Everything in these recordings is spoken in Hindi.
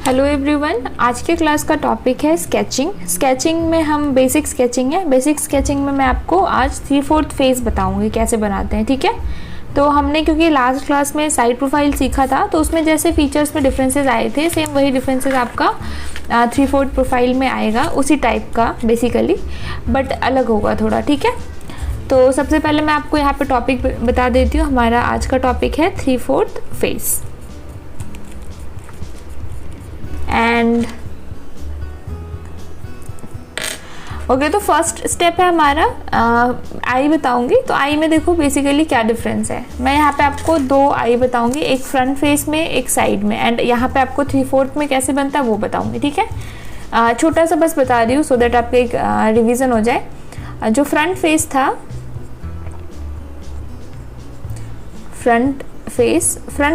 हेलो एवरीवन, आज के क्लास का टॉपिक है स्केचिंग। स्केचिंग में हम बेसिक स्केचिंग है। बेसिक स्केचिंग में मैं आपको आज 3/4 फेस बताऊंगी कैसे बनाते हैं, ठीक है। तो हमने क्योंकि लास्ट क्लास में साइड प्रोफाइल सीखा था तो उसमें जैसे फीचर्स में डिफरेंसेस आए थे, सेम वही डिफरेंसेस आपका 3/4 प्रोफाइल में आएगा, उसी टाइप का बेसिकली, बट अलग होगा थोड़ा, ठीक है। तो सबसे पहले मैं आपको यहाँ पे टॉपिक बता देती हूँ। हमारा आज का टॉपिक है 3/4 फेस एंड ओके। तो फर्स्ट स्टेप है हमारा आई बताऊंगी। तो आई में देखो बेसिकली क्या डिफरेंस है। मैं यहाँ पे आपको दो आई बताऊंगी, एक फ्रंट फेस में एक साइड में, एंड यहाँ पे आपको 3/4 में कैसे बनता है वो बताऊंगी, ठीक है। छोटा सा बस बता रही हूँ सो दैट आपका एक रिवीजन हो जाए। जो फ्रंट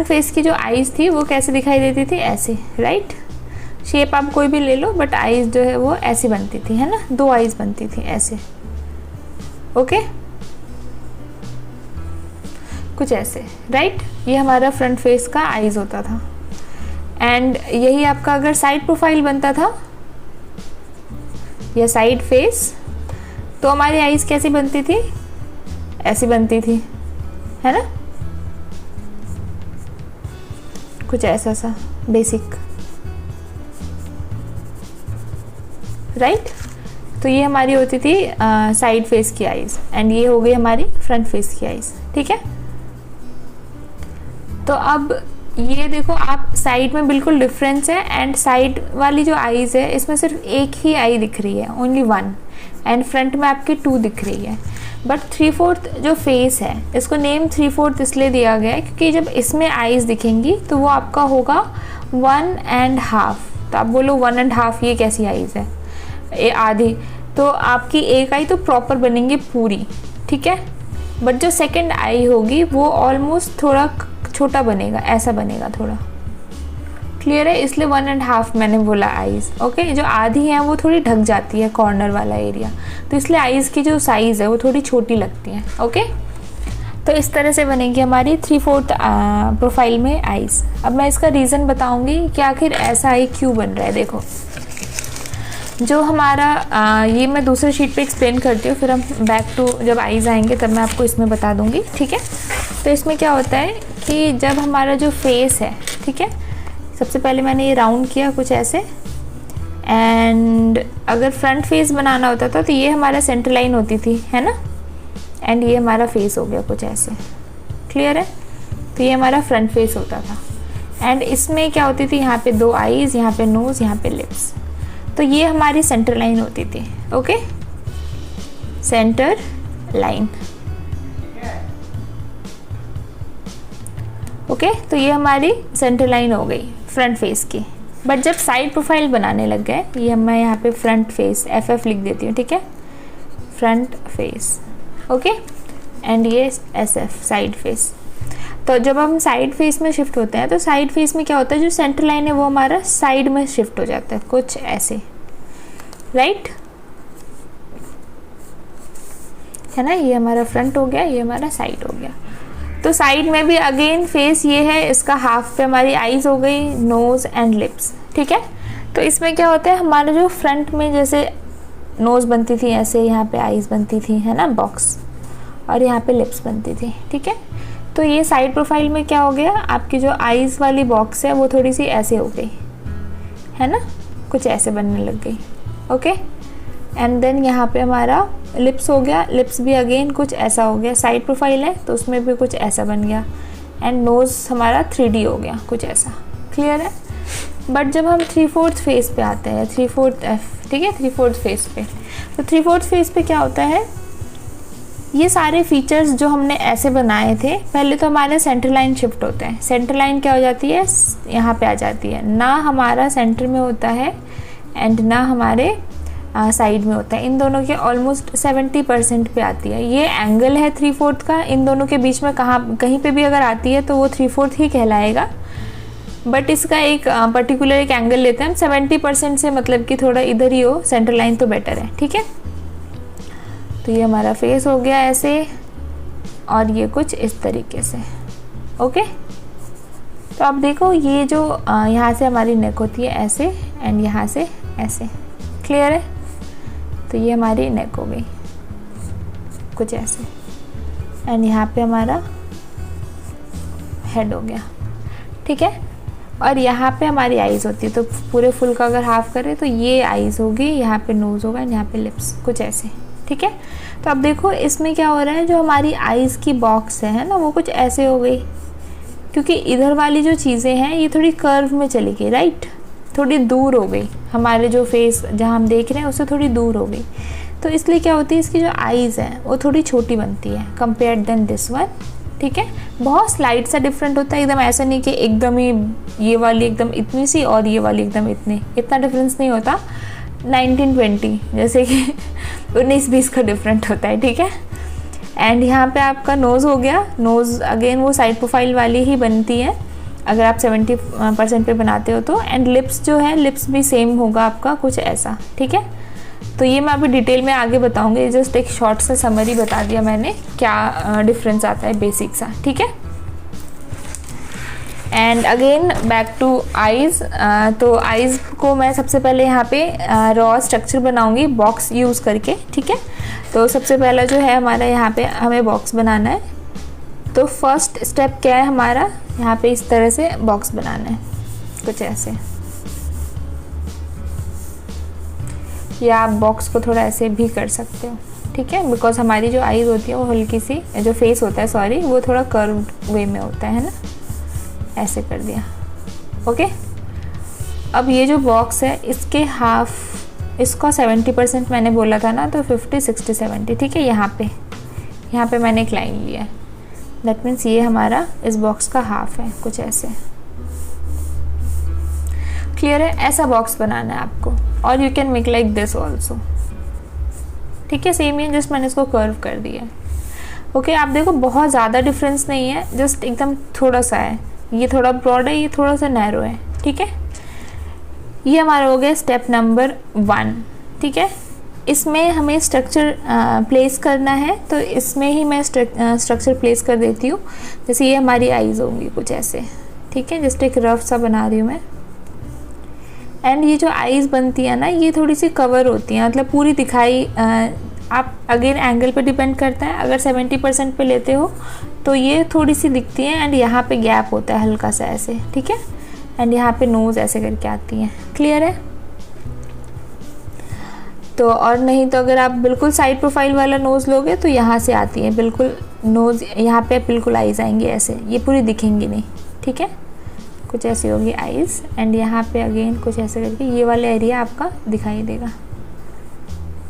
फेस की जो आईज थी वो कैसे दिखाई देती थी, ऐसे, राइट। शेप आप कोई भी ले लो, बट आईज जो है वो ऐसी बनती थी, है ना, दो आईज बनती थी ऐसे, ओके, कुछ ऐसे, राइट। ये हमारा फ्रंट फेस का आईज होता था। एंड यही आपका अगर साइड प्रोफाइल बनता था या साइड फेस, तो हमारी आईज कैसी बनती थी, ऐसी बनती थी, है ना, कुछ ऐसा सा बेसिक, राइट। तो ये हमारी होती थी साइड फेस की आईज, एंड ये हो गई हमारी फ्रंट फेस की आईज, ठीक है। तो अब ये देखो आप, साइड में बिल्कुल डिफरेंस है, एंड साइड वाली जो आईज है इसमें सिर्फ एक ही आई दिख रही है, ओनली वन, एंड फ्रंट में आपकी 2 दिख रही है। बट 3/4 जो फेस है, इसको नेम 3/4 इसलिए दिया गया है क्योंकि जब इसमें आईज दिखेंगी तो वो आपका होगा 1.5। तो आप बोलो 1.5 ये कैसी आईज है, आधी, तो आपकी एक आई तो प्रॉपर बनेंगी पूरी, ठीक है। बट जो सेकंड आई होगी वो ऑलमोस्ट थोड़ा छोटा बनेगा, ऐसा बनेगा थोड़ा, क्लियर है। इसलिए 1.5 मैंने बोला आईज, ओके। जो आधी है वो थोड़ी ढक जाती है कॉर्नर वाला एरिया, तो इसलिए आईज की जो साइज़ है वो थोड़ी छोटी लगती है, ओके। तो इस तरह से बनेगी हमारी 3/4 प्रोफाइल में आईज। अब मैं इसका रीज़न बताऊंगी कि आखिर ऐसा आई क्यों बन रहा है। देखो, जो हमारा ये मैं दूसरे शीट पे एक्सप्लेन करती हूँ, फिर हम बैक टू जब आईज आएंगे तब मैं आपको इसमें बता दूंगी, ठीक है। तो इसमें क्या होता है कि जब हमारा जो फेस है, ठीक है, सबसे पहले मैंने ये राउंड किया कुछ ऐसे, एंड अगर फ्रंट फेस बनाना होता था तो ये हमारा सेंटर लाइन होती थी, है ना, एंड ये हमारा फेस हो गया कुछ ऐसे, क्लियर है। तो ये हमारा फ्रंट फेस होता था, एंड इसमें क्या होती थी, यहाँ पे 2 आईज, यहाँ पे नोज, यहाँ पे लिप्स। तो ये हमारी सेंटर लाइन होती थी, ओके, सेंटर लाइन, ओके। तो ये हमारी सेंटर लाइन हो गई फ्रंट फेस की। बट जब साइड प्रोफाइल बनाने लग गए, ये मैं यहाँ पे फ्रंट फेस FF लिख देती हूँ, ठीक है, फ्रंट फेस, ओके, एंड ये SF साइड फेस। तो जब हम साइड फेस में शिफ्ट होते हैं तो साइड फेस में क्या होता है, जो सेंटर लाइन है वो हमारा साइड में शिफ्ट हो जाता है, कुछ ऐसे, राइट, है ना। ये हमारा फ्रंट हो गया, ये हमारा साइड हो गया। तो साइड में भी अगेन फेस ये है, इसका हाफ पे हमारी आईज हो गई, नोज एंड लिप्स, ठीक है। तो इसमें क्या होता है, हमारा जो फ्रंट में जैसे नोज बनती थी ऐसे, यहाँ पे आईज बनती थी, है ना, बॉक्स, और यहाँ पे लिप्स बनती थी, ठीक है। तो ये साइड प्रोफाइल में क्या हो गया, आपकी जो आईज वाली बॉक्स है वो थोड़ी सी ऐसे हो गई, है ना, कुछ ऐसे बनने लग गई, ओके। एंड देन यहाँ पे हमारा लिप्स हो गया, लिप्स भी अगेन कुछ ऐसा हो गया, साइड प्रोफाइल है तो उसमें भी कुछ ऐसा बन गया, एंड नोज हमारा 3D हो गया, कुछ ऐसा, क्लियर है। बट जब हम 3/4 फेस पे आते हैं, 3/4 F, ठीक है, 3/4 फेस पे, तो 3/4 फेस पे क्या होता है, ये सारे फीचर्स जो हमने ऐसे बनाए थे, पहले तो हमारे सेंटर लाइन शिफ्ट होते हैं। सेंटर लाइन क्या हो जाती है, यहाँ पे आ जाती है, ना हमारा सेंटर में होता है एंड ना हमारे साइड में होता है। इन दोनों के ऑलमोस्ट 70% पे आती है। ये एंगल है 3/4 का, इन दोनों के बीच में कहीं पे भी अगर आती है तो वो 3/4 ही कहलाएगा। बट इसका एक पर्टिकुलर एक एंगल लेते हैं हम 70% से, मतलब कि थोड़ा इधर ही हो सेंटर लाइन तो बेटर है, ठीक है। तो ये हमारा फेस हो गया ऐसे, और ये कुछ इस तरीके से, ओके। तो अब देखो ये जो यहाँ से हमारी नेक होती है ऐसे, एंड यहाँ से ऐसे, क्लियर है। तो ये हमारी नेक हो गई कुछ ऐसे, एंड यहाँ पे हमारा हेड हो गया, ठीक है। और यहाँ पे हमारी आईज़ होती है, तो पूरे फुल का अगर हाफ करें तो ये आईज़ होगी, यहाँ पे नोज़ होगा, यहाँ पे लिप्स, कुछ ऐसे, ठीक है। तो अब देखो इसमें क्या हो रहा है, जो हमारी आईज़ की बॉक्स है ना, वो कुछ ऐसे हो गई, क्योंकि इधर वाली जो चीज़ें हैं ये थोड़ी कर्व में चली गई, राइट, थोड़ी दूर हो गई, हमारे जो फेस जहाँ हम देख रहे हैं उससे थोड़ी दूर हो गई। तो इसलिए क्या होती है, इसकी जो आईज़ है वो थोड़ी छोटी बनती है कंपेयर देन दिस वन, ठीक है। बहुत स्लाइड सा डिफरेंट होता है, एकदम ऐसा नहीं कि एकदम ही ये वाली एकदम इतनी सी और ये वाली एकदम इतनी, इतना डिफरेंस नहीं होता। 19-20 जैसे कि 19-20 का डिफरेंट होता है, ठीक है। एंड यहाँ पे आपका नोज़ हो गया, नोज़ अगेन वो साइड प्रोफाइल वाली ही बनती है अगर आप 70% पे बनाते हो तो। एंड लिप्स जो है, लिप्स भी सेम होगा आपका कुछ ऐसा, ठीक है। तो ये मैं अभी डिटेल में आगे बताऊंगी, जस्ट एक शॉर्ट सा समरी बता दिया मैंने क्या डिफरेंस आता है बेसिक सा, ठीक है। And again back to eyes. तो आईज़ को मैं सबसे पहले यहाँ पे रॉ स्ट्रक्चर बनाऊंगी बॉक्स यूज़ करके, ठीक है। तो सबसे पहला जो है हमारा यहाँ पे हमें बॉक्स बनाना है। तो फर्स्ट स्टेप क्या है हमारा, यहाँ पे इस तरह से बॉक्स बनाना है कुछ ऐसे, या आप बॉक्स को थोड़ा ऐसे भी कर सकते हो, ठीक है, बिकॉज हमारी जो आईज़ होती है वो हल्की सी, जो फेस होता है सॉरी, वो थोड़ा कर्व्ड वे में होता है ना, ऐसे कर दिया, ओके। अब ये जो बॉक्स है इसके हाफ, इसका 70% मैंने बोला था ना, तो 50, 60, 70, ठीक है। यहाँ पे मैंने एक लाइन लिया है, दैट मीन्स ये हमारा इस बॉक्स का हाफ है कुछ ऐसे, क्लियर है। ऐसा बॉक्स बनाना है आपको, और you can make like this also, ठीक है, सेम ही, जस्ट मैंने इसको कर्व कर दिया है, ओके। आप देखो बहुत ज़्यादा डिफरेंस नहीं है, जस्ट एकदम थोड़ा सा है, ये थोड़ा ब्रॉड है, ये थोड़ा सा नैरो है, ठीक है। ये हमारा हो गया स्टेप नंबर 1, ठीक है। इसमें हमें स्ट्रक्चर प्लेस करना है, तो इसमें ही मैं स्ट्रक्चर प्लेस कर देती हूँ। जैसे ये हमारी आईज़ होंगी कुछ ऐसे, ठीक है, जस्ट एक रफ सा बना रही हूँ मैं। एंड ये जो आईज़ बनती है ना, ये थोड़ी सी कवर होती है, मतलब पूरी दिखाई, आप अगेन एंगल पे डिपेंड करता है, अगर 70% पे लेते हो तो ये थोड़ी सी दिखती है, एंड यहाँ पे गैप होता है हल्का सा ऐसे, ठीक है। एंड यहाँ पे नोज़ ऐसे करके आती है, क्लियर है। तो और नहीं तो अगर आप बिल्कुल साइड प्रोफाइल वाला नोज़ लोगे तो यहाँ से आती है बिल्कुल नोज़, यहाँ पे बिल्कुल आईज़ आएंगी ऐसे, ये पूरी दिखेंगी नहीं, ठीक है, कुछ ऐसी होगी आईज़। एंड यहाँ पे अगेन कुछ ऐसे करके ये वाला एरिया आपका दिखाई देगा,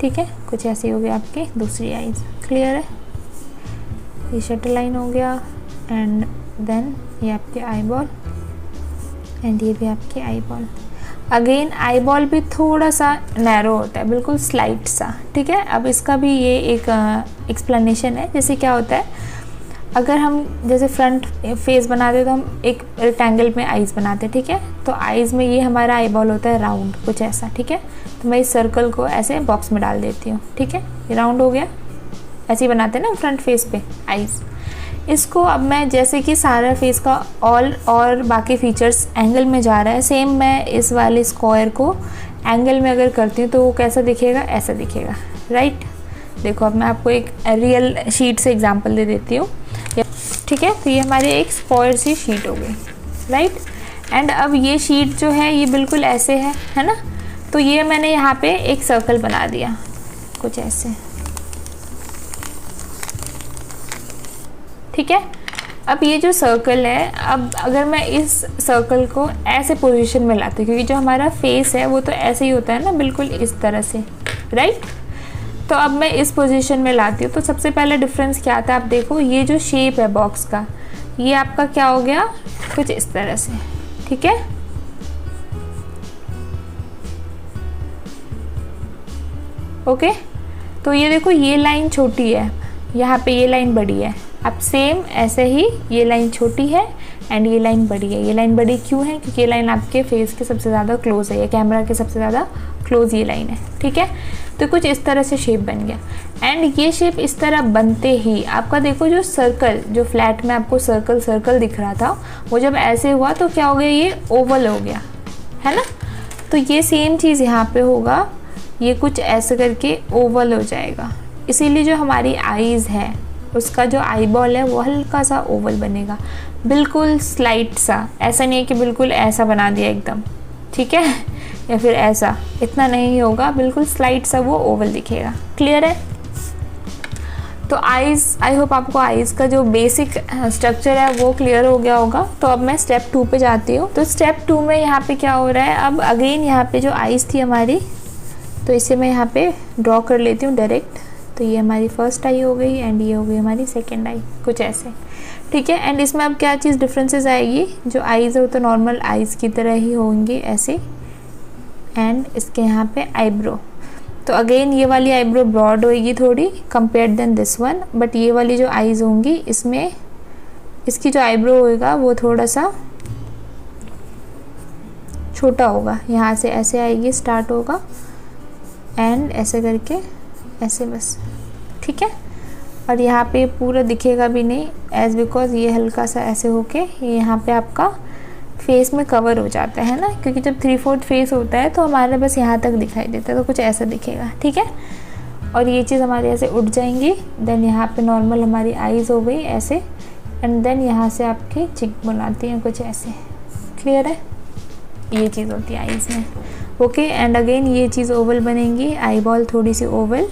ठीक है, कुछ ऐसी होगी आपकी दूसरी आईज़, क्लियर है। ये शटर लाइन हो गया, एंड देन ये आपके आई बॉल, एंड ये भी आपकी eye ball. Again eye ball भी थोड़ा सा नैरो होता है, बिल्कुल स्लाइट सा, ठीक है। अब इसका भी ये एक एक्सप्लेनेशन है। जैसे क्या होता है, अगर हम जैसे फ्रंट फेस बनाते तो हम एक रेक्टेंगल में आईज़ बनाते, ठीक है। तो आईज़ में ये हमारा आई बॉल होता है राउंड कुछ ऐसा, ठीक है। तो मैं इस सर्कल को ऐसे बॉक्स में डाल देती हूँ, ठीक है, ये राउंड हो गया। ऐसे ही बनाते हैं ना फ्रंट फेस पे आईज़। इसको अब मैं जैसे कि सारा फेस का ऑल और बाकी फीचर्स एंगल में जा रहा है, सेम मैं इस वाले स्क्वायर को एंगल में अगर करती हूँ तो वो कैसा दिखेगा, ऐसा दिखेगा, राइट। देखो अब मैं आपको एक रियल शीट से एग्जांपल दे देती हूँ, ठीक है। तो ये हमारी एक स्क्वायर सी शीट हो गई, राइट। एंड अब ये शीट जो है ये बिल्कुल ऐसे है ना। तो ये मैंने यहाँ पे एक सर्कल बना दिया कुछ ऐसे, ठीक है। अब ये जो सर्कल है, अब अगर मैं इस सर्कल को ऐसे पोजीशन में लाती हूँ, क्योंकि जो हमारा फेस है वो तो ऐसे ही होता है ना, बिल्कुल इस तरह से, राइट। तो अब मैं इस पोजीशन में लाती हूँ, तो सबसे पहले डिफरेंस क्या आता है, आप देखो ये जो शेप है बॉक्स का, ये आपका क्या हो गया, कुछ इस तरह से, ठीक है। ओके, तो ये देखो ये लाइन छोटी है, यहाँ पे ये लाइन बड़ी है। अब सेम ऐसे ही ये लाइन छोटी है एंड ये लाइन बड़ी है। ये लाइन बड़ी क्यों है, क्योंकि ये लाइन आपके फेस के सबसे ज़्यादा क्लोज है, ये कैमरा के सबसे ज़्यादा क्लोज ये लाइन है, ठीक है। तो कुछ इस तरह से शेप बन गया। एंड ये शेप इस तरह बनते ही आपका देखो जो सर्कल, जो फ्लैट में आपको सर्कल सर्कल दिख रहा था, वो जब ऐसे हुआ तो क्या हो गया, ये ओवल हो गया, है ना। तो ये सेम चीज़ यहाँ पे होगा, ये कुछ ऐसे करके ओवल हो जाएगा। इसीलिए जो हमारी आईज़ है उसका जो आई बॉल है वो हल्का सा ओवल बनेगा, बिल्कुल स्लाइट सा, ऐसा नहीं है कि बिल्कुल ऐसा बना दिया एकदम, ठीक है, या फिर ऐसा, इतना नहीं होगा, बिल्कुल स्लाइट सा वो ओवल दिखेगा। क्लियर है। तो आईज़, आई होप आपको आईज़ का जो बेसिक स्ट्रक्चर है वो क्लियर हो गया होगा। तो अब मैं स्टेप 2 पे जाती हूँ। तो स्टेप 2 में यहाँ पे क्या हो रहा है, अब अगेन यहाँ पे जो आईज़ थी हमारी, तो इसे मैं यहाँ पे ड्रॉ कर लेती हूँ डायरेक्ट। तो ये हमारी फर्स्ट आई हो गई एंड ये हो गई हमारी सेकेंड आई, कुछ ऐसे, ठीक है। एंड इसमें अब क्या चीज़ डिफरेंसेस आएगी, जो आईज़ है वो तो नॉर्मल आईज़ की तरह ही होंगी ऐसे, एंड इसके यहाँ पे आईब्रो, तो अगेन ये वाली आईब्रो ब्रॉड होगी थोड़ी compare then this one, but ये वाली जो आईज़ होंगी इसमें इसकी जो आईब्रो होगा वो थोड़ा सा छोटा होगा, यहाँ से ऐसे आएगी, स्टार्ट होगा एंड ऐसे करके ऐसे बस, ठीक है। और यहाँ पे पूरा दिखेगा भी नहीं एज बिकॉज ये हल्का सा ऐसे होके ये यहाँ पे आपका फेस में कवर हो जाता है ना, क्योंकि जब 3/4 फेस होता है तो हमारे बस यहाँ तक दिखाई देता है, तो कुछ ऐसा दिखेगा, ठीक है। और ये चीज़ हमारी ऐसे उठ जाएंगी, देन यहाँ पे नॉर्मल हमारी आईज़ हो गई ऐसे, एंड देन यहाँ से आपकी चिक बनाती हैं कुछ ऐसे। क्लियर है, ये चीज़ होती है आईज़ में, ओके। एंड अगेन ये चीज़ ओवल बनेंगी, आई बॉल थोड़ी सी ओवल,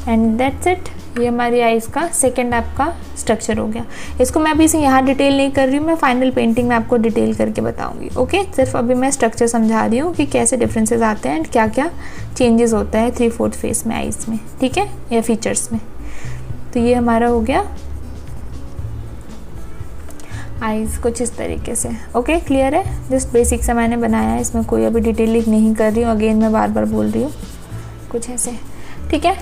एंड दैट्स इट। ये हमारी आईज़ का सेकंड आपका स्ट्रक्चर हो गया। इसको मैं अभी से यहाँ डिटेल नहीं कर रही हूँ, मैं फाइनल पेंटिंग में आपको डिटेल करके बताऊँगी, ओके। सिर्फ अभी मैं स्ट्रक्चर समझा रही हूँ कि कैसे डिफरेंसेस आते हैं एंड क्या क्या चेंजेस होता है 3/4 फेस में आईज़ में, ठीक है, या फीचर्स में। तो ये हमारा हो गया आईज़ कुछ इस तरीके से, ओके। क्लियर है, जस्ट बेसिक से मैंने बनाया है, इसमें कोई अभी डिटेलिंग नहीं कर रही हूँ, अगेन मैं बार बार बोल रही हूँ, कुछ ऐसे, ठीक है।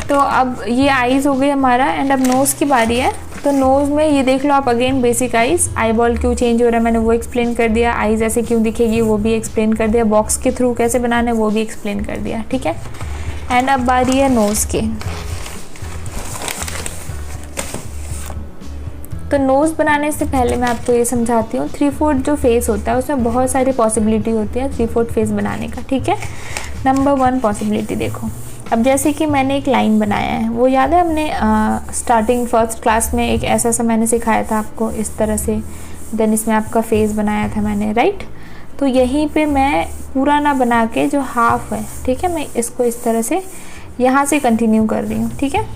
तो अब ये आईज़ हो गई हमारा, एंड अब नोज़ की बारी है। तो नोज़ में ये देख लो आप, again basic eyes, eye ball क्यों चेंज हो रहा है मैंने वो एक्सप्लेन कर दिया, आईज़ ऐसे क्यों दिखेगी वो भी एक्सप्लेन कर दिया, बॉक्स के थ्रू कैसे बनाना है वो भी एक्सप्लेन कर दिया, ठीक है। एंड अब बारी है नोज़ की। तो नोज़ बनाने से पहले मैं आपको ये समझाती हूँ, 3/4 जो फेस होता है उसमें बहुत सारी पॉसिबिलिटी होती है 3/4 फेस बनाने का, ठीक है। नंबर 1 पॉसिबिलिटी देखो, अब जैसे कि मैंने एक लाइन बनाया है, वो याद है हमने स्टार्टिंग फर्स्ट क्लास में एक ऐसा सा मैंने सिखाया था आपको इस तरह से, देन इसमें आपका फेस बनाया था मैंने, राइट। तो यहीं पे मैं पूरा ना बना के जो हाफ है, ठीक है, मैं इसको इस तरह से यहाँ से कंटिन्यू कर रही हूँ, ठीक है।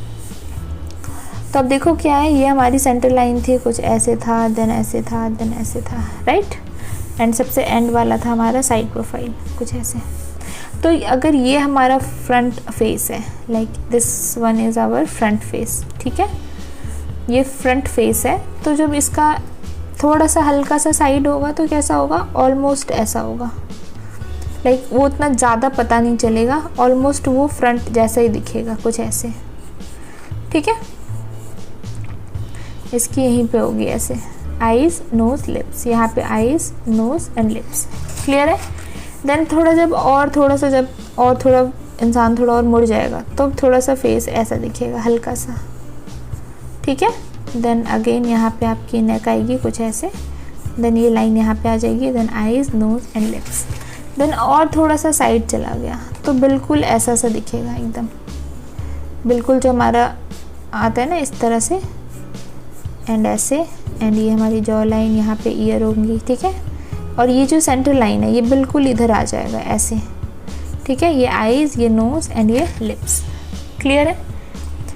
तो अब देखो क्या है, ये हमारी सेंटर लाइन थी, कुछ ऐसे था, देन ऐसे था, देन ऐसे था, राइट। एंड सबसे एंड वाला था हमारा साइड प्रोफाइल, कुछ ऐसे। तो अगर ये हमारा फ्रंट फेस है, like this one is our front face, ठीक है, ये फ्रंट फेस है, तो जब इसका थोड़ा सा हल्का सा साइड होगा तो कैसा होगा, ऑलमोस्ट ऐसा होगा, लाइक वो उतना ज़्यादा पता नहीं चलेगा, ऑलमोस्ट वो फ्रंट जैसा ही दिखेगा, कुछ ऐसे, ठीक है। इसकी यहीं पे होगी ऐसे, आईज़ नोज़ लिप्स, यहाँ पे eyes nose and lips, clear है। देन थोड़ा जब और थोड़ा सा, जब और थोड़ा इंसान थोड़ा और मुड़ जाएगा तो थोड़ा सा फेस ऐसा दिखेगा हल्का सा, ठीक है। देन अगेन यहाँ पे आपकी नेक आएगी कुछ ऐसे, देन ये लाइन यहाँ पे आ जाएगी, then eyes nose and lips, then और थोड़ा सा साइड चला गया तो बिल्कुल ऐसा सा दिखेगा एकदम, बिल्कुल जो हमारा आता है ना इस तरह से, एंड ऐसे, एंड ये हमारी जॉ लाइन, यहाँ पे ईयर होंगी, ठीक है। और ये जो सेंटर लाइन है ये बिल्कुल इधर आ जाएगा ऐसे, ठीक है, ये आईज़, ये नोज़ एंड ये लिप्स, क्लियर है।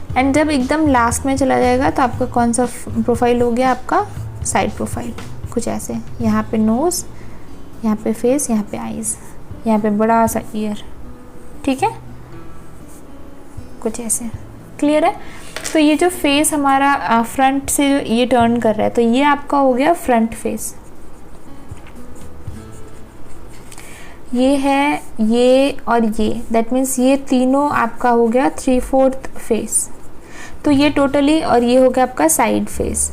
एंड जब एकदम लास्ट में चला जाएगा तो आपका कौन सा प्रोफाइल हो गया, आपका साइड प्रोफाइल, कुछ ऐसे, यहाँ पे नोज़, यहाँ पे फेस, यहाँ पे आईज़, यहाँ पे बड़ा सा ईयर, ठीक है, कुछ ऐसे, क्लियर है। तो ये जो फेस हमारा फ्रंट से जो ये टर्न कर रहा है, तो ये आपका हो गया फ्रंट फेस, ये है, ये और ये, दैट मीन्स ये तीनों आपका हो गया 3/4 फेस। तो ये टोटली, और ये हो गया आपका साइड फेस।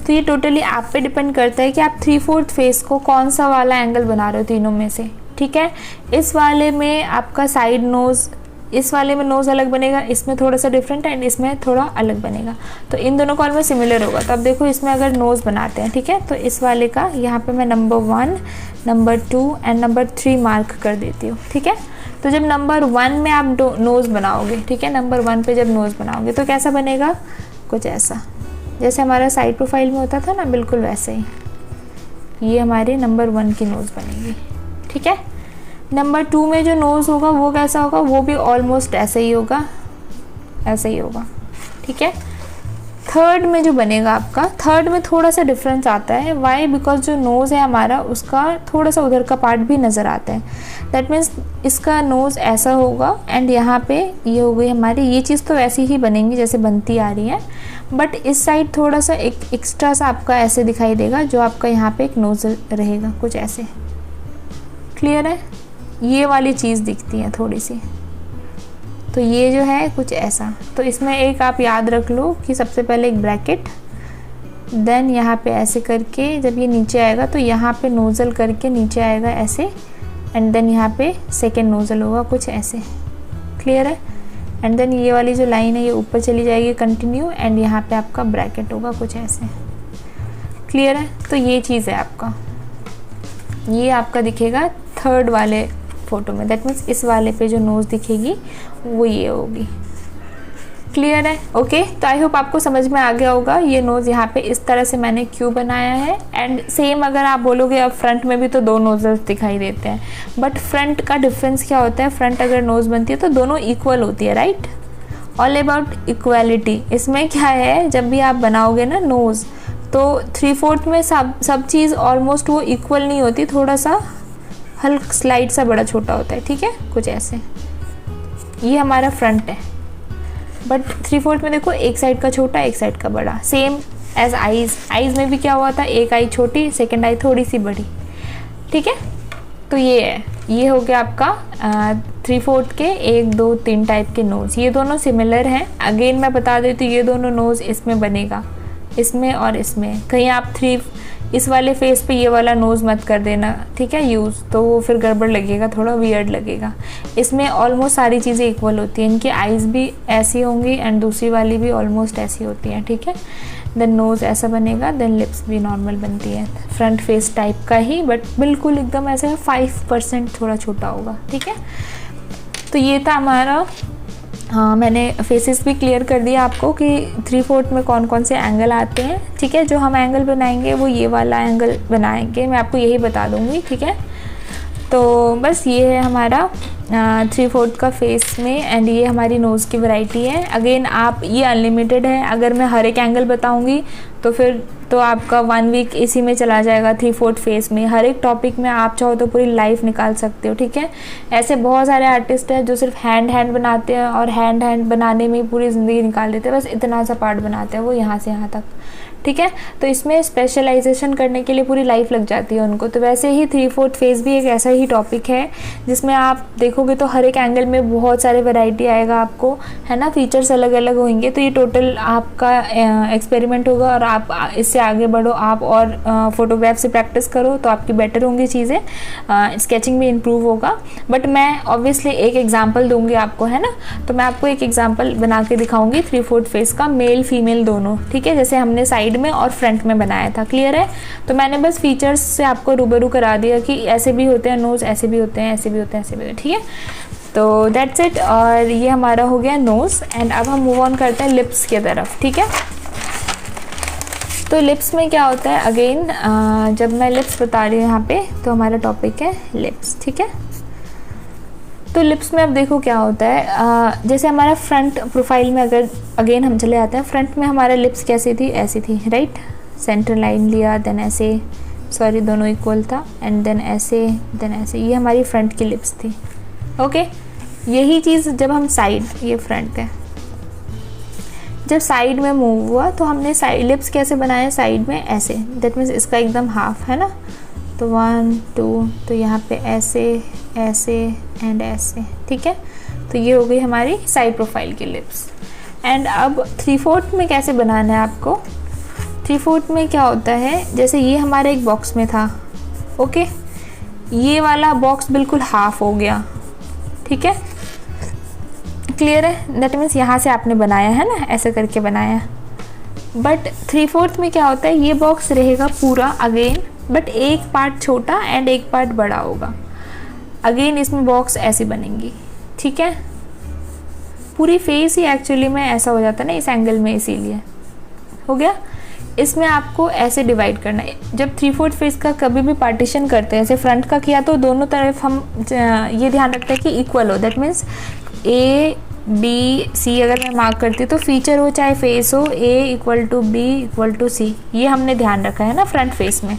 तो ये टोटली आप पे डिपेंड करता है कि आप 3/4 फेस को कौन सा वाला एंगल बना रहे हो तीनों में से, ठीक है। इस वाले में आपका साइड नोज़, इस वाले में नोज़ अलग बनेगा, इसमें थोड़ा सा डिफरेंट एंड इसमें थोड़ा अलग बनेगा, तो इन दोनों कॉल में सिमिलर होगा। तो अब देखो इसमें अगर नोज़ बनाते हैं, ठीक है, तो इस वाले का यहाँ पे मैं number 1, number 2 and number 3 mark कर देती हूँ, ठीक है। तो जब नंबर 1 में आप नोज़ बनाओगे, ठीक है, नंबर 1 पे जब नोज़ बनाओगे तो कैसा बनेगा, कुछ ऐसा, जैसे हमारा साइड प्रोफाइल में होता था ना, बिल्कुल वैसे ही ये हमारे नंबर 1 की नोज़ बनेगी, ठीक है। नंबर 2 में जो नोज़ होगा वो कैसा होगा, वो भी ऑलमोस्ट ऐसे ही होगा, ऐसे ही होगा, ठीक है। थर्ड में जो बनेगा आपका, थर्ड में थोड़ा सा डिफरेंस आता है, वाई, बिकॉज जो नोज़ है हमारा उसका थोड़ा सा उधर का पार्ट भी नज़र आता है। दैट मीन्स इसका नोज़ ऐसा होगा एंड यहाँ पे ये हो गई हमारी, ये चीज़ तो ऐसी ही बनेंगी जैसे बनती आ रही है, बट इस साइड थोड़ा सा एक एक्स्ट्रा सा आपका ऐसे दिखाई देगा, जो आपका यहाँ पे एक नोज़ रहेगा कुछ ऐसे। क्लियर है, ये वाली चीज़ दिखती है थोड़ी सी, तो ये जो है कुछ ऐसा। तो इसमें एक आप याद रख लो कि सबसे पहले एक ब्रैकेट, देन यहाँ पे ऐसे करके जब ये नीचे आएगा तो यहाँ पे नोज़ल करके नीचे आएगा ऐसे, एंड देन यहाँ पे सेकेंड नोज़ल होगा कुछ ऐसे। क्लियर है, एंड देन ये वाली जो लाइन है ये ऊपर चली जाएगी कंटिन्यू, एंड यहाँ पे आपका ब्रैकेट होगा कुछ ऐसे। क्लियर है, तो ये चीज़ है आपका, ये आपका दिखेगा थर्ड वाले फ़ोटो में। दैट मीन्स इस वाले पे जो नोज़ दिखेगी वो ये होगी। क्लियर है, ओके। तो आई होप आपको समझ में आ गया होगा ये नोज़ यहाँ पे इस तरह से मैंने क्यों बनाया है। एंड सेम अगर आप बोलोगे अब फ्रंट में भी तो 2 नोज़ल्स दिखाई देते हैं, बट फ्रंट का डिफरेंस क्या होता है, फ्रंट अगर नोज़ बनती है तो दोनों इक्वल होती है, राइट। All about equality. इसमें क्या है, जब भी आप बनाओगे ना नोज़, तो 3/4 में सब चीज़ ऑलमोस्ट वो इक्वल नहीं होती, थोड़ा सा हल्का स्लाइड सा बड़ा छोटा होता है, ठीक है, कुछ ऐसे। ये हमारा फ्रंट है, बट 3/4 में देखो एक साइड का छोटा एक साइड का बड़ा, सेम एज आईज। आईज में भी क्या हुआ था, एक आई छोटी सेकंड आई थोड़ी सी बड़ी, ठीक है। तो ये है, ये हो गया आपका 3/4 के 1, 2, 3 टाइप के नोज़। ये दोनों सिमिलर हैं। अगेन मैं बता देती हूँ, ये दोनों नोज़ इसमें बनेगा, इसमें और इसमें। कहीं आप इस वाले फेस पे ये वाला नोज़ मत कर देना, ठीक है, यूज़, तो वो फिर गड़बड़ लगेगा, थोड़ा वियर्ड लगेगा। इसमें ऑलमोस्ट सारी चीज़ें इक्वल होती हैं, इनकी आइज़ भी ऐसी होंगी एंड दूसरी वाली भी ऑलमोस्ट ऐसी होती हैं, ठीक है। देन नोज़ ऐसा बनेगा, देन लिप्स भी नॉर्मल बनती है, फ्रंट फेस टाइप का ही, बट बिल्कुल एकदम ऐसे 5% थोड़ा छोटा होगा, ठीक है। तो ये था हमारा, हाँ, मैंने फेसेस भी क्लियर कर दिया आपको कि 3/4 में कौन कौन से एंगल आते हैं, ठीक है। जो हम एंगल बनाएंगे वो ये वाला एंगल बनाएंगे, मैं आपको यही बता दूंगी, ठीक है। तो बस ये है हमारा 3/4 का फेस में, एंड ये हमारी नोज़ की वैरायटी है। अगेन आप, ये अनलिमिटेड है, अगर मैं हर एक एंगल बताऊंगी तो फिर तो आपका 1 वीक इसी में चला जाएगा 3/4 फेस में। हर एक टॉपिक में आप चाहो तो पूरी लाइफ निकाल सकते हो, ठीक है। ऐसे बहुत सारे आर्टिस्ट हैं जो सिर्फ हैंड बनाते हैं और हैंड बनाने में ही पूरी ज़िंदगी निकाल देते हैं, बस इतना सा पार्ट बनाते हैं वो यहाँ से यहाँ तक, ठीक है। तो इसमें स्पेशलाइजेशन करने के लिए पूरी लाइफ लग जाती है उनको। तो वैसे ही 3/4 फेस भी एक ऐसा ही टॉपिक है जिसमें आप देखोगे तो हर एक एंगल में बहुत सारे वैरायटी आएगा आपको, है ना, फीचर्स अलग अलग होंगे। तो ये टोटल आपका एक्सपेरिमेंट होगा और आप इससे आगे बढ़ो, आप और फोटोग्राफ से प्रैक्टिस करो तो आपकी बेटर होंगी चीज़ें, स्केचिंग भी इम्प्रूव होगा। बट मैं ऑब्वियसली एक एग्जाम्पल दूंगी आपको, है ना। तो मैं आपको एक एग्जाम्पल बना के दिखाऊंगी 3/4 फेस का, मेल फीमेल दोनों, ठीक है, जैसे हमने साइड में और फ्रंट में बनाया था। क्लियर है, तो मैंने बस फीचर्स से आपको रूबरू करा दिया कि ऐसे भी होते हैं नोज़, ऐसे भी होते हैं, ऐसे भी होते हैं, ऐसे भी होते हैं, ठीक है। तो दैट्स इट, और ये हमारा हो गया नोज़। एंड अब हम मूव ऑन करते हैं लिप्स की तरफ, ठीक है। तो लिप्स में क्या होता है, अगेन जब मैं लिप्स बता रही हूँ यहाँ पे, तो हमारा टॉपिक है लिप्स, ठीक है। तो लिप्स में अब देखो क्या होता है, जैसे हमारा फ्रंट प्रोफाइल में अगर अगेन हम चले आते हैं, फ्रंट में हमारा लिप्स कैसी थी, ऐसी थी, राइट। सेंटर लाइन लिया, देन ऐसे, सॉरी दोनों इक्वल था, एंड देन ऐसे, देन ऐसे, ये हमारी फ्रंट की लिप्स थी, ओके। यही चीज़ जब हम साइड, ये फ्रंट है, जब साइड में मूव हुआ तो हमने साइड लिप्स कैसे बनाए, साइड में ऐसे, दैट मीन्स इसका एकदम हाफ, है ना। तो 1 2, तो यहाँ पे ऐसे ऐसे एंड ऐसे, ठीक है। तो ये हो गई हमारी साइड प्रोफाइल की लिप्स। एंड अब 3/4 में कैसे बनाना है आपको, 3/4 में क्या होता है, जैसे ये हमारे एक बॉक्स में था, ओके। ये वाला बॉक्स बिल्कुल हाफ हो गया, ठीक है, क्लियर है। दैट मीन्स यहाँ से आपने बनाया है ना, ऐसे करके बनाया, बट 3/4 में क्या होता है, ये बॉक्स रहेगा पूरा अगेन, बट एक पार्ट छोटा एंड एक पार्ट बड़ा होगा। अगेन इसमें बॉक्स ऐसी बनेंगी, ठीक है। पूरी फेस ही एक्चुअली में ऐसा हो जाता है ना इस एंगल में, इसीलिए हो गया। इसमें आपको ऐसे डिवाइड करना है। जब 3/4 फेस का कभी भी पार्टीशन करते हैं, जैसे फ्रंट का किया तो दोनों तरफ हम ये ध्यान रखते हैं कि इक्वल हो। That means A B C अगर मैं मार्क करती हूँ तो फीचर हो चाहे फेस हो, A = B = C, ये हमने ध्यान रखा है ना फ्रंट फेस में।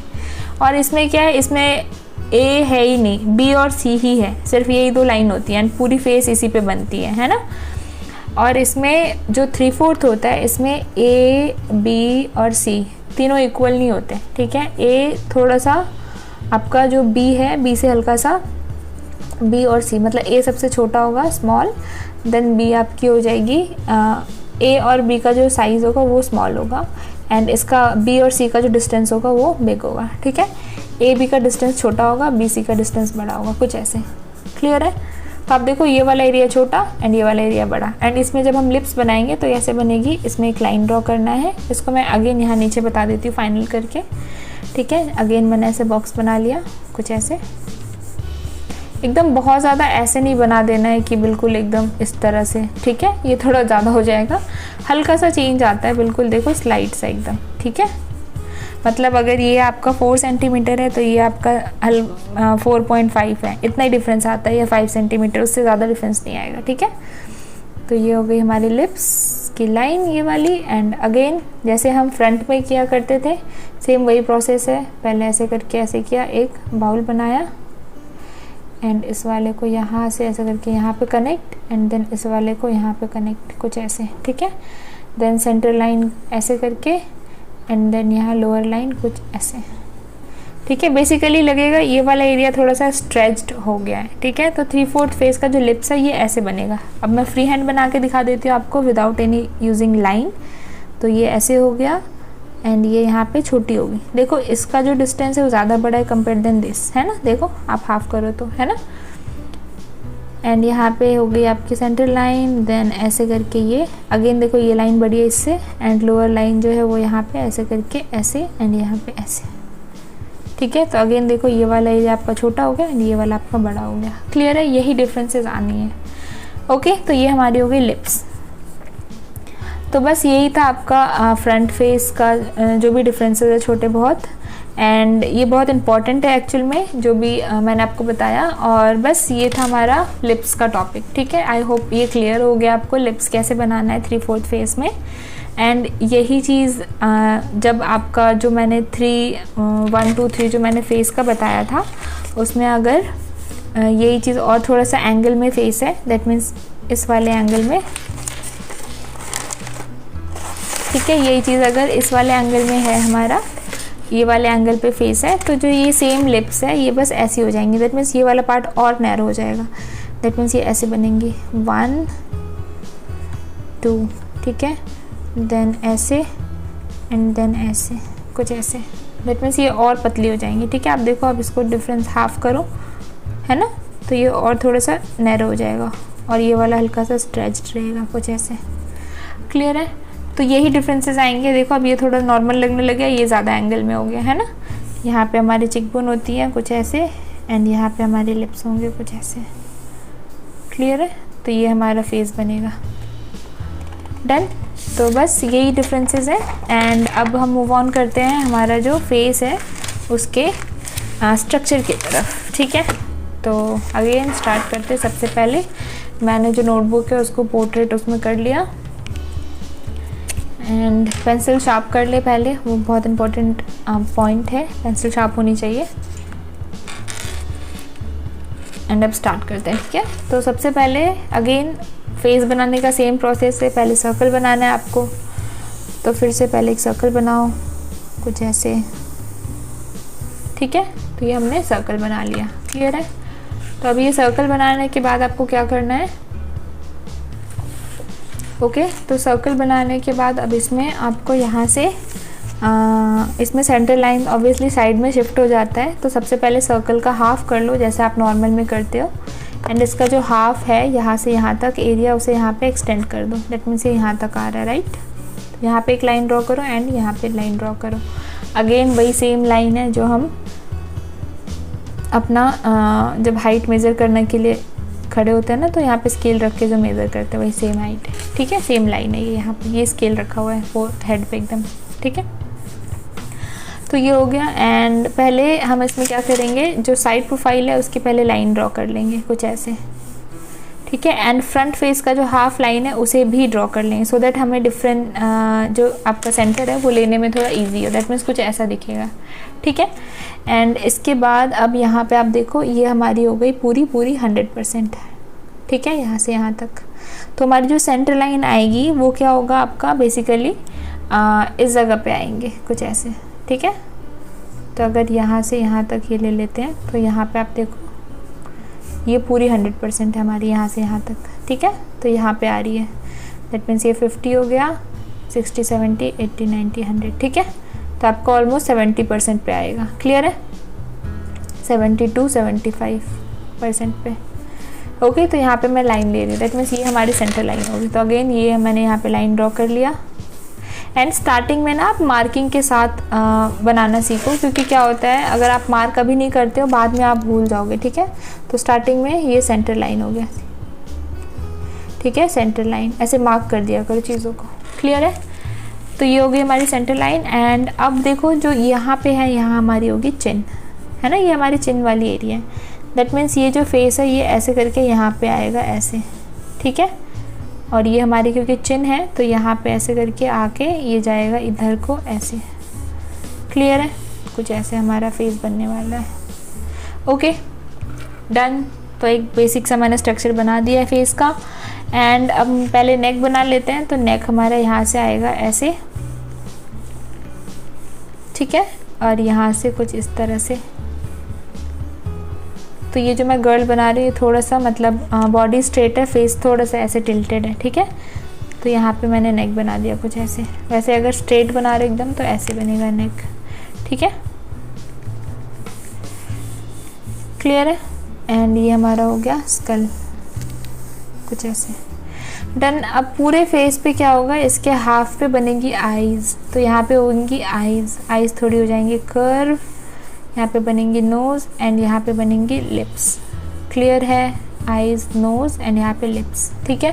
और इसमें क्या है, इसमें A है ही नहीं, B और C ही है, सिर्फ यही 2 लाइन होती हैं एंड पूरी फेस इसी पे बनती है ना। और इसमें जो 3/4 होता है, इसमें A B और C तीनों इक्वल नहीं होते, ठीक है। A थोड़ा सा आपका जो B है, B से हल्का सा, B और C मतलब A सबसे छोटा होगा स्मॉल, देन B आपकी हो जाएगी A और B का जो साइज़ होगा वो स्मॉल होगा एंड इसका B और C का जो डिस्टेंस होगा वो बिग होगा, ठीक है। A B का डिस्टेंस छोटा होगा, B C का डिस्टेंस बड़ा होगा, कुछ ऐसे, क्लियर है। तो आप देखो ये वाला एरिया छोटा एंड ये वाला एरिया बड़ा, एंड इसमें जब हम लिप्स बनाएंगे तो ऐसे बनेगी। इसमें एक लाइन ड्रॉ करना है, इसको मैं अगेन यहाँ नीचे बता देती हूँ फाइनल करके, ठीक है। अगेन मैंने ऐसे बॉक्स बना लिया, कुछ ऐसे, एकदम बहुत ज़्यादा ऐसे नहीं बना देना है कि बिल्कुल एकदम इस तरह से, ठीक है, ये थोड़ा ज़्यादा हो जाएगा। हल्का सा चेंज आता है, बिल्कुल देखो स्लाइड सा एकदम, ठीक है। मतलब अगर ये आपका 4 सेंटीमीटर है तो ये आपका 4.5 है, इतना ही डिफरेंस आता है, या 5 सेंटीमीटर, उससे ज़्यादा डिफरेंस नहीं आएगा, ठीक है। तो ये हो गई हमारी लिप्स की लाइन ये वाली। एंड अगेन जैसे हम फ्रंट में किया करते थे सेम वही प्रोसेस है। पहले ऐसे करके ऐसे किया, एक बाउल बनाया एंड इस वाले को यहाँ से ऐसे करके यहाँ पे कनेक्ट एंड देन इस वाले को यहाँ पे कनेक्ट, कुछ ऐसे, ठीक है। देन सेंटर लाइन ऐसे करके एंड देन यहाँ लोअर लाइन कुछ ऐसे, ठीक है। बेसिकली लगेगा ये वाला एरिया थोड़ा सा स्ट्रेच्ड हो गया है, ठीक है। तो 3/4 फेस का जो लिप्स है ये ऐसे बनेगा। अब मैं फ्री हैंड बना के दिखा देती हूँ आपको विदाउट एनी यूजिंग लाइन। तो ये ऐसे हो गया एंड ये यहाँ पे छोटी होगी। देखो इसका जो डिस्टेंस है वो ज़्यादा बड़ा है कंपेयर देन दिस, है ना। देखो आप हाफ करो तो, है ना। एंड यहाँ पे हो गई आपकी सेंटर लाइन, देन ऐसे करके ये अगेन देखो ये लाइन बड़ी है इससे, एंड लोअर लाइन जो है वो यहाँ पे ऐसे करके ऐसे एंड यहाँ पे ऐसे, ठीक है। तो अगेन देखो ये वाला एरिया आपका छोटा हो गया एंड ये वाला आपका बड़ा हो गया, क्लियर है। यही डिफरेंसेस आनी है, ओके। तो ये हमारी हो गई लिप्स। तो बस यही था आपका फ्रंट फेस का जो भी डिफरेंसेस है छोटे बहुत, एंड ये बहुत इंपॉर्टेंट है एक्चुअल में जो भी मैंने आपको बताया। और बस ये था हमारा लिप्स का टॉपिक, ठीक है। आई होप ये क्लियर हो गया आपको लिप्स कैसे बनाना है 3/4 फेस में। एंड यही चीज़ जब आपका जो मैंने 1 2 3 जो मैंने फेस का बताया था उसमें अगर यही चीज़ और थोड़ा सा एंगल में फेस है, दैट मीन्स इस वाले एंगल में, ठीक है। यही चीज़ अगर इस वाले एंगल में है हमारा, ये वाले एंगल पे फेस है, तो जो ये सेम लिप्स है ये बस ऐसी हो जाएंगी। दैट मीन्स ये वाला पार्ट और नैरो हो जाएगा। दैट मीन्स ये ऐसे बनेंगी 1 2, ठीक है, देन ऐसे एंड देन ऐसे, कुछ ऐसे। दैट मीन्स ये और पतली हो जाएंगी, ठीक है। आप देखो आप इसको डिफरेंस हाफ करो, है ना, तो ये और थोड़ा सा नैरो हो जाएगा और ये वाला हल्का सा स्ट्रेच्ड रहेगा, कुछ ऐसे, क्लियर है। तो यही डिफरेंसेस आएंगे। देखो अब ये थोड़ा नॉर्मल लगने लगे, ये ज़्यादा एंगल में हो गया, है ना। यहाँ पे हमारी चिकबोन होती है कुछ ऐसे एंड यहाँ पे हमारे लिप्स होंगे कुछ ऐसे, क्लियर है। तो ये हमारा फेस बनेगा, डन। तो बस यही डिफरेंसेस है। एंड अब हम मूव ऑन करते हैं हमारा जो फेस है उसके स्ट्रक्चर की तरफ, ठीक है। तो अगेन स्टार्ट करते हैं। सबसे पहले मैंने जो नोटबुक है उसको पोर्ट्रेट उसमें कर लिया एंड पेंसिल शार्प कर ले पहले, वो बहुत इम्पोर्टेंट पॉइंट है, पेंसिल शार्प होनी चाहिए। एंड अब स्टार्ट करते हैं, ठीक है। तो सबसे पहले अगेन फेस बनाने का सेम प्रोसेस है। पहले सर्कल बनाना है आपको, तो फिर से पहले एक सर्कल बनाओ कुछ ऐसे, ठीक है। तो ये हमने सर्कल बना लिया, क्लियर है। तो अब ये सर्कल बनाने के बाद आपको क्या करना है, ओके। तो सर्कल बनाने के बाद अब इसमें आपको यहाँ से इसमें सेंटर लाइन ऑब्वियसली साइड में शिफ्ट हो जाता है, तो सबसे पहले सर्कल का हाफ कर लो जैसे आप नॉर्मल में करते हो, एंड इसका जो हाफ है यहाँ से यहाँ तक एरिया उसे यहाँ पे एक्सटेंड कर दो। दैट मीन्स ये यहाँ तक आ रहा है, राइट। यहाँ पे एक लाइन ड्रॉ करो एंड यहाँ पे लाइन ड्रॉ करो। अगेन वही सेम लाइन है जो हम अपना जब हाइट मेज़र करने के लिए खड़े होते हैं ना, तो यहाँ पे स्केल रख के जो मेज़र करते हैं वही सेम हाइट है, ठीक है। सेम लाइन है ये, यहाँ पे ये स्केल रखा हुआ है फोर हेड पे एकदम, ठीक है। तो ये हो गया। एंड पहले हम इसमें क्या करेंगे, जो साइड प्रोफाइल है उसकी पहले लाइन ड्रॉ कर लेंगे कुछ ऐसे, ठीक है। एंड फ्रंट फेस का जो हाफ लाइन है उसे भी ड्रॉ कर लेंगे, सो दैट हमें डिफरेंट जो आपका सेंटर है वो लेने में थोड़ा इजी हो। दैट मीन्स कुछ ऐसा दिखेगा, ठीक है। एंड इसके बाद अब यहाँ पे आप देखो ये हमारी हो गई पूरी 100%, ठीक है, यहाँ से यहाँ तक। तो हमारी जो सेंटर लाइन आएगी वो क्या होगा आपका, बेसिकली इस जगह पे आएंगे कुछ ऐसे, ठीक है। तो अगर यहाँ से यहाँ तक ये ले लेते हैं तो यहाँ पे आप देखो ये पूरी 100% है हमारी यहाँ से यहाँ तक, ठीक है। तो यहाँ पे आ रही है, दैट मीन्स ये 50 हो गया, 60, 70, 80, 90, 100, ठीक है। तो आपका ऑलमोस्ट 70% पे आएगा, क्लियर है, 72, 75% पे। ओके, तो यहाँ पे मैं लाइन ले रही हूँ, दैट मीन्स ये हमारी सेंटर लाइन होगी। तो अगेन ये मैंने यहाँ पे लाइन ड्रॉ कर लिया। एंड स्टार्टिंग में ना आप मार्किंग के साथ बनाना सीखो, क्योंकि क्या होता है अगर आप मार्क कभी नहीं करते हो बाद में आप भूल जाओगे, ठीक है। तो स्टार्टिंग में ये सेंटर लाइन हो गया, ठीक है, सेंटर लाइन ऐसे मार्क कर दिया करो चीज़ों को, क्लियर है। तो ये हो गई हमारी सेंटर लाइन। एंड अब देखो जो यहाँ पे है, यहाँ हमारी होगी चिन, है ना, ये हमारी चिन वाली एरिया है। दैट मीन्स ये जो फेस है ये ऐसे करके यहाँ पे आएगा ऐसे, ठीक है। और ये हमारी क्योंकि चिन है तो यहाँ पे ऐसे करके आके ये जाएगा इधर को ऐसे, क्लियर है। कुछ ऐसे हमारा फेस बनने वाला है। Okay, done. तो एक बेसिक सा मैंने स्ट्रक्चर बना दिया है फेस का। एंड अब पहले नेक बना लेते हैं। तो नेक हमारा यहाँ से आएगा ऐसे, ठीक है, और यहाँ से कुछ इस तरह से। तो ये जो मैं गर्ल बना रही हूँ थोड़ा सा मतलब बॉडी स्ट्रेट है, फेस थोड़ा सा ऐसे टिल्टेड है, ठीक है। तो यहाँ पे मैंने नेक बना दिया कुछ ऐसे। वैसे अगर स्ट्रेट बना रहे एकदम तो ऐसे बनेगा नेक, ठीक है, क्लियर है। एंड ये हमारा हो गया स्कल कुछ ऐसे, डन। अब पूरे फेस पे क्या होगा, इसके हाफ पे बनेगी आईज। तो यहाँ पे होंगी आईज, आईज थोड़ी हो जाएंगी कर्व, यहाँ पे बनेंगी नोज़ एंड यहाँ पे बनेंगी लिप्स, क्लियर है। आईज, नोज़ एंड यहाँ पे लिप्स, ठीक है।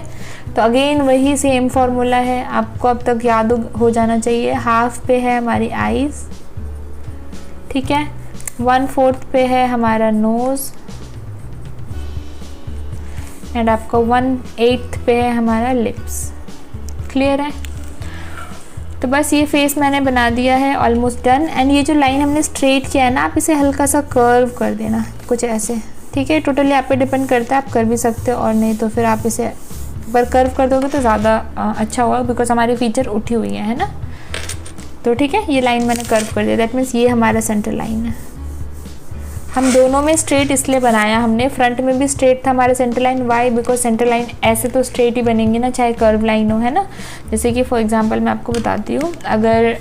तो अगेन वही सेम फॉर्मूला है, आपको अब तक याद हो जाना चाहिए। हाफ पे है हमारी आईज, ठीक है, 1/4 पे है हमारा नोज़ एंड आपका 1/8 पे है हमारा लिप्स, क्लियर है। तो बस ये फेस मैंने बना दिया है, ऑलमोस्ट डन। एंड ये जो लाइन हमने स्ट्रेट किया है ना, आप इसे हल्का सा कर्व कर देना कुछ ऐसे, ठीक है। टोटली आप पे डिपेंड करता है, आप कर भी सकते हो और नहीं तो फिर आप इसे पर कर्व कर दोगे तो ज़्यादा अच्छा होगा, बिकॉज हमारी फीचर उठी हुई है ना। तो ठीक है, ये लाइन मैंने कर्व कर दिया, दैट मीन्स ये हमारा सेंटर लाइन है। हम दोनों में स्ट्रेट इसलिए बनाया हमने, फ्रंट में भी स्ट्रेट था हमारा centre line, why because centre line ऐसे तो स्ट्रेट ही बनेंगी ना, चाहे कर्व लाइन हो, है ना। जैसे कि फॉर एग्जांपल मैं आपको बताती हूँ, अगर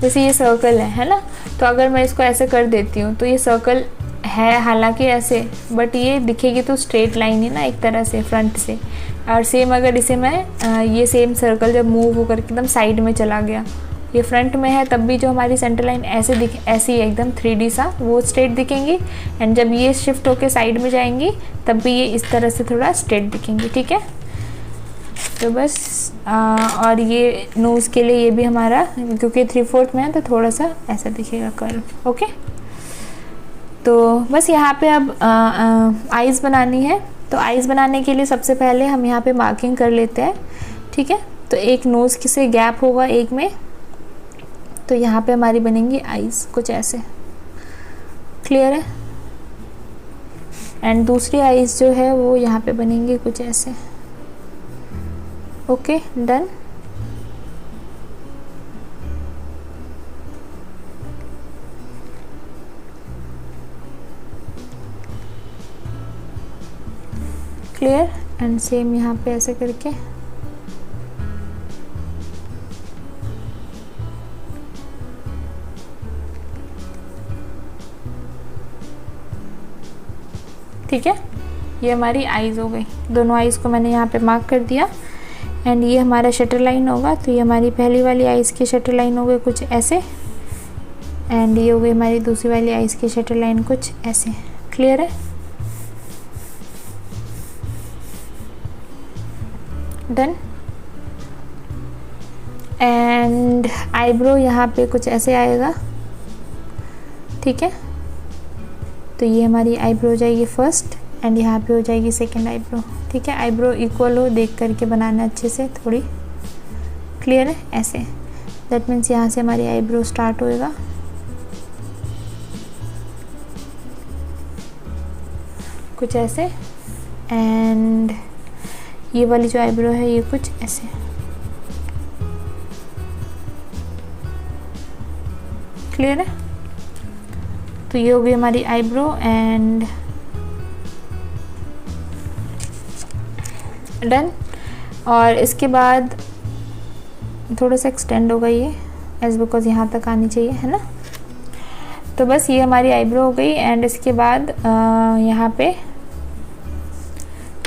जैसे ये सर्कल है ना, तो अगर मैं इसको ऐसे कर देती हूँ तो ये सर्कल है हालांकि ऐसे, बट ये दिखेगी तो स्ट्रेट लाइन ही ना एक तरह से फ्रंट से। और सेम अगर इसे मैं ये सेम सर्कल जब मूव होकर एकदम साइड में चला गया, ये फ्रंट में है, तब भी जो हमारी सेंटर लाइन ऐसी है एकदम 3D सा, वो स्ट्रेट दिखेंगी। एंड जब ये शिफ्ट होके साइड में जाएंगी तब भी ये इस तरह से थोड़ा स्ट्रेट दिखेंगी, ठीक है। तो बस और ये नोज़ के लिए ये भी हमारा क्योंकि 3/4 में है तो थोड़ा सा ऐसा दिखेगा कर्व, ओके। तो बस यहाँ पे अब आइज़ बनानी है। तो आइज़ बनाने के लिए सबसे पहले हम यहाँ पे मार्किंग कर लेते हैं, ठीक है। तो एक नोज़ से गैप होगा एक में, तो यहाँ पे हमारी बनेंगी आईज कुछ ऐसे, क्लियर है। एंड दूसरी आईज जो है वो यहाँ पे बनेंगी कुछ ऐसे, okay, done. Clear. And same यहाँ पे ऐसे करके ठीक है, ये हमारी आईज़ हो गई, दोनों आईज़ को मैंने यहाँ पे मार्क कर दिया। एंड ये हमारा शटर लाइन होगा, तो ये हमारी पहली वाली आईज़ की शटर लाइन हो गई कुछ ऐसे, एंड ये हो गई हमारी दूसरी वाली आईज़ की शटर लाइन कुछ ऐसे। क्लियर है? डन। एंड आईब्रो यहाँ पे कुछ ऐसे आएगा, ठीक है। तो ये हमारी आईब्रो हो जाएगी फर्स्ट, एंड यहाँ पे हो जाएगी सेकंड आईब्रो, ठीक है। आईब्रो इक्वल हो देख करके बनाना अच्छे से थोड़ी। क्लियर है? ऐसे, दैट मीन्स यहाँ से हमारी आईब्रो स्टार्ट होएगा, कुछ ऐसे। एंड ये वाली जो आईब्रो है ये कुछ ऐसे। क्लियर है? तो ये हो गई हमारी आईब्रो एंड डन। और इसके बाद थोड़ा सा एक्सटेंड होगा ये, एज बिकॉज यहाँ तक आनी चाहिए, है ना। तो बस ये हमारी आईब्रो हो गई। एंड इसके बाद यहाँ पे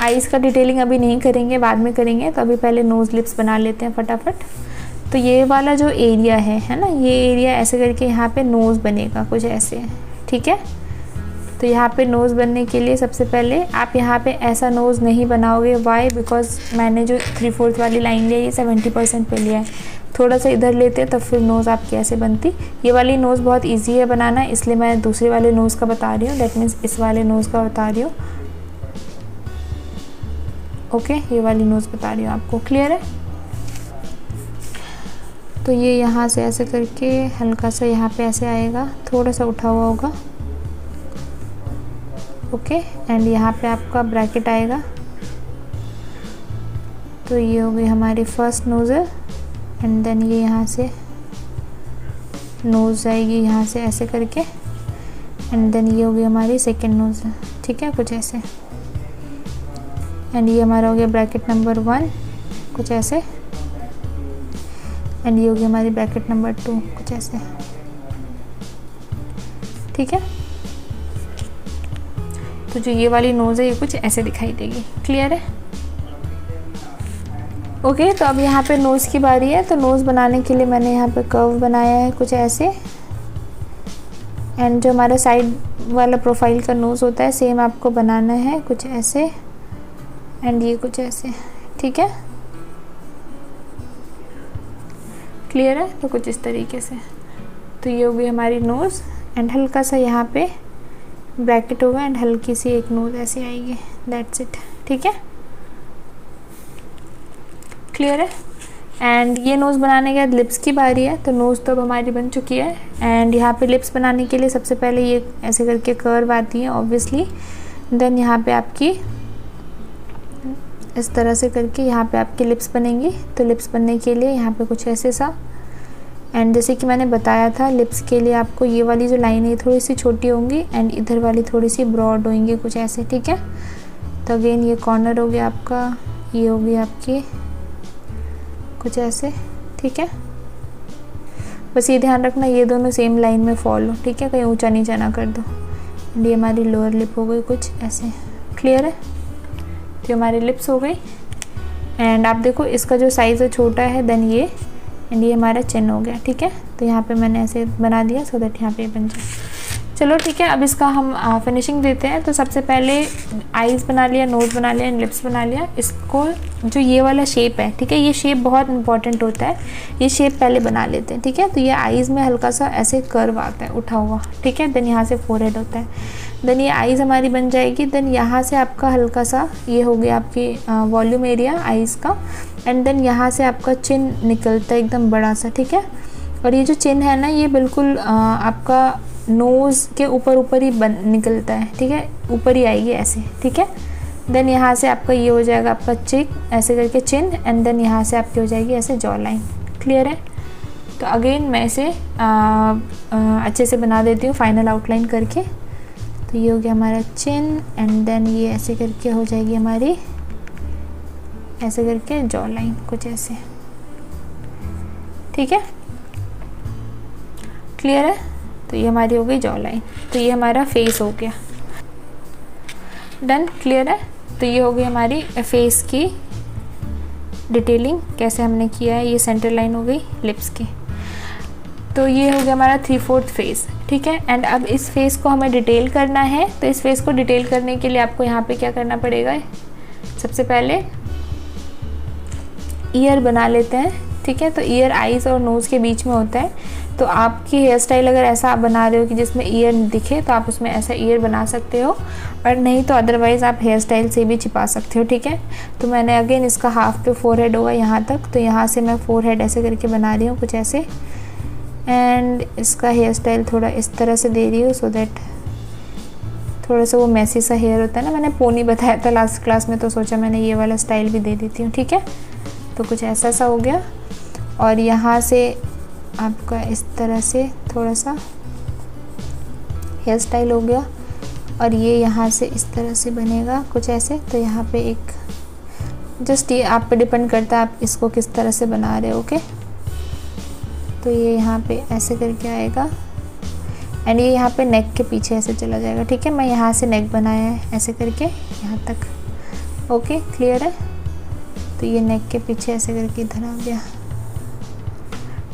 आईज़ का डिटेलिंग अभी नहीं करेंगे, बाद में करेंगे। तो अभी पहले नोज़ लिप्स बना लेते हैं फटाफट। तो ये वाला जो एरिया है ना, ये एरिया ऐसे करके यहाँ पे नोज़ बनेगा कुछ ऐसे, ठीक है। तो यहाँ पे नोज़ बनने के लिए सबसे पहले आप यहाँ पे ऐसा नोज़ नहीं बनाओगे। वाई? बिकॉज मैंने जो 3/4 वाली लाइन लिया ये 70% पे लिया है, थोड़ा सा इधर लेते तब फिर नोज़ आपकी ऐसे बनती। ये वाली नोज़ बहुत ईजी है बनाना, इसलिए मैं दूसरे वाले नोज़ का बता रही हूँ, दैट मीन्स इस वाले नोज़ का बता रही हूँ। ओके, ये वाली नोज़ बता रही हूँ आपको। क्लियर है? तो ये यहाँ से ऐसे करके हल्का सा यहाँ पे ऐसे आएगा, थोड़ा सा उठा हुआ होगा। ओके, एंड यहाँ पे आपका ब्रैकेट आएगा। तो ये हो गई हमारी फर्स्ट नोज़ल, एंड देन ये यहाँ से नोज़ आएगी यहाँ से ऐसे करके, एंड देन ये हो गई हमारी सेकेंड नोज़ल, ठीक है, कुछ ऐसे। एंड ये हमारा हो गया ब्रैकेट नंबर 1 कुछ ऐसे, एंड ये हो गई हमारी ब्रैकेट नंबर 2 कुछ ऐसे, ठीक है। तो जो ये वाली नोज़ है ये कुछ ऐसे दिखाई देगी। क्लियर है? ओके, तो अब यहाँ पे नोज़ की बारी है। तो नोज़ बनाने के लिए मैंने यहाँ पे कर्व बनाया है कुछ ऐसे, एंड जो हमारा साइड वाला प्रोफाइल का नोज़ होता है सेम आपको बनाना है कुछ ऐसे, एंड ये कुछ ऐसे, ठीक है। क्लियर है? तो कुछ इस तरीके से। तो ये हो गई हमारी नोज़, एंड हल्का सा यहाँ पे ब्रैकेट होगा, एंड हल्की सी एक नोज़ ऐसे आएगी, दैट्स इट, ठीक है। क्लियर है? एंड ये नोज़ बनाने के बाद लिप्स की बारी है। तो नोज़ तो अब हमारी बन चुकी है, एंड यहाँ पे लिप्स बनाने के लिए सबसे पहले ये ऐसे करके कर्व आती है ऑब्वियसली, देन यहाँ पे आपकी इस तरह से करके यहाँ पे आपकी लिप्स बनेंगी। तो लिप्स बनने के लिए यहाँ पे कुछ ऐसे सा, एंड जैसे कि मैंने बताया था लिप्स के लिए आपको ये वाली जो लाइन है थोड़ी सी छोटी होंगी, एंड इधर वाली थोड़ी सी ब्रॉड होंगी कुछ ऐसे, ठीक है। तो अगेन ये कॉर्नर हो गया आपका, ये होगी आपकी कुछ ऐसे, ठीक है। बस ये ध्यान रखना ये दोनों सेम लाइन में फॉल हो, ठीक है, कहीं ऊंचा नीचा ना कर दो। एंड ये हमारी लोअर लिप हो गई कुछ ऐसे। क्लियर है? तो हमारी लिप्स हो गई, एंड आप देखो इसका जो साइज़ है छोटा है, देन ये, एंड ये हमारा चिन हो गया, ठीक है। तो यहाँ पे मैंने ऐसे बना दिया सो दैट यहाँ पे बन जाए। चलो ठीक है, अब इसका हम फिनिशिंग देते हैं। तो सबसे पहले आईज़ बना लिया, नोज़ बना लिया, एंड लिप्स बना लिया। इसको जो ये वाला शेप है, ठीक है, ये शेप बहुत इंपॉर्टेंट होता है, ये शेप पहले बना लेते हैं, ठीक है। तो ये आईज़ में हल्का सा ऐसे कर्व आता है उठा हुआ, ठीक है। देन यहाँ से फोरहेड होता है, देन ये आईज़ हमारी बन जाएगी। देन यहाँ से आपका हल्का सा ये हो गया आपकी वॉल्यूम एरिया आईज़ का, एंड देन यहाँ से आपका चिन निकलता है एकदम बड़ा सा, ठीक है। और ये जो चिन है ना ये बिल्कुल आपका नोज़ के ऊपर ही निकलता है, ठीक है, ऊपर ही आएगी ऐसे, ठीक है। देन यहाँ से आपका ये हो जाएगा आपका चिक ऐसे करके चिन, एंड देन यहाँ से आपकी हो जाएगी ऐसे जॉ लाइन। क्लियर है? तो अगेन मैं इसे अच्छे से बना देती हूँ फाइनल आउटलाइन करके। तो ये हो गया हमारा चिन, एंड देन ये ऐसे करके हो जाएगी हमारी ऐसे करके जॉ लाइन कुछ ऐसे, ठीक है। क्लियर है? तो ये हमारी हो गई जॉ लाइन। तो ये हमारा फेस हो गया। डन, क्लियर है। तो ये हो गई हमारी फेस की डिटेलिंग, कैसे हमने किया है। ये सेंटर लाइन हो गई लिप्स की। तो ये हो गया हमारा 3/4 फेस, ठीक है। एंड अब इस फेस को हमें डिटेल करना है। तो इस फेस को डिटेल करने के लिए आपको यहाँ पे क्या करना पड़ेगा, सबसे पहले ईयर बना लेते हैं, ठीक है। तो ईयर आईज और नोज़ के बीच में होता है। तो आपकी हेयर स्टाइल अगर ऐसा आप बना रहे हो कि जिसमें ईयर दिखे तो आप उसमें ऐसा ईयर बना सकते हो, और नहीं तो अदरवाइज़ आप हेयर स्टाइल से भी छिपा सकते हो, ठीक है। तो मैंने अगेन इसका हाफ पे फोरहेड होगा यहाँ तक, तो यहाँ से मैं फोरहेड ऐसे करके बना रही हूँ कुछ ऐसे। एंड इसका हेयर स्टाइल थोड़ा इस तरह से दे रही हूँ, सो दैट थोड़ा सा वो मैसी सा हेयर होता है ना, मैंने पोनी बताया था लास्ट क्लास में, तो सोचा मैंने ये वाला स्टाइल भी दे देती हूँ, ठीक है। तो कुछ ऐसा सा हो गया। और यहाँ से आपका इस तरह से थोड़ा सा हेयर स्टाइल हो गया, और ये यहाँ से इस तरह से बनेगा कुछ ऐसे। तो यहाँ पे एक जस्ट ये आप पे डिपेंड करता है आप इसको किस तरह से बना रहे हो, ओके। तो ये यहाँ पे ऐसे करके आएगा, एंड ये यहाँ पे नेक के पीछे ऐसे चला जाएगा, ठीक है। मैं यहाँ से नेक बनाया है ऐसे करके यहाँ तक, ओके, क्लियर है। तो ये नेक के पीछे ऐसे करके इधर आ गया,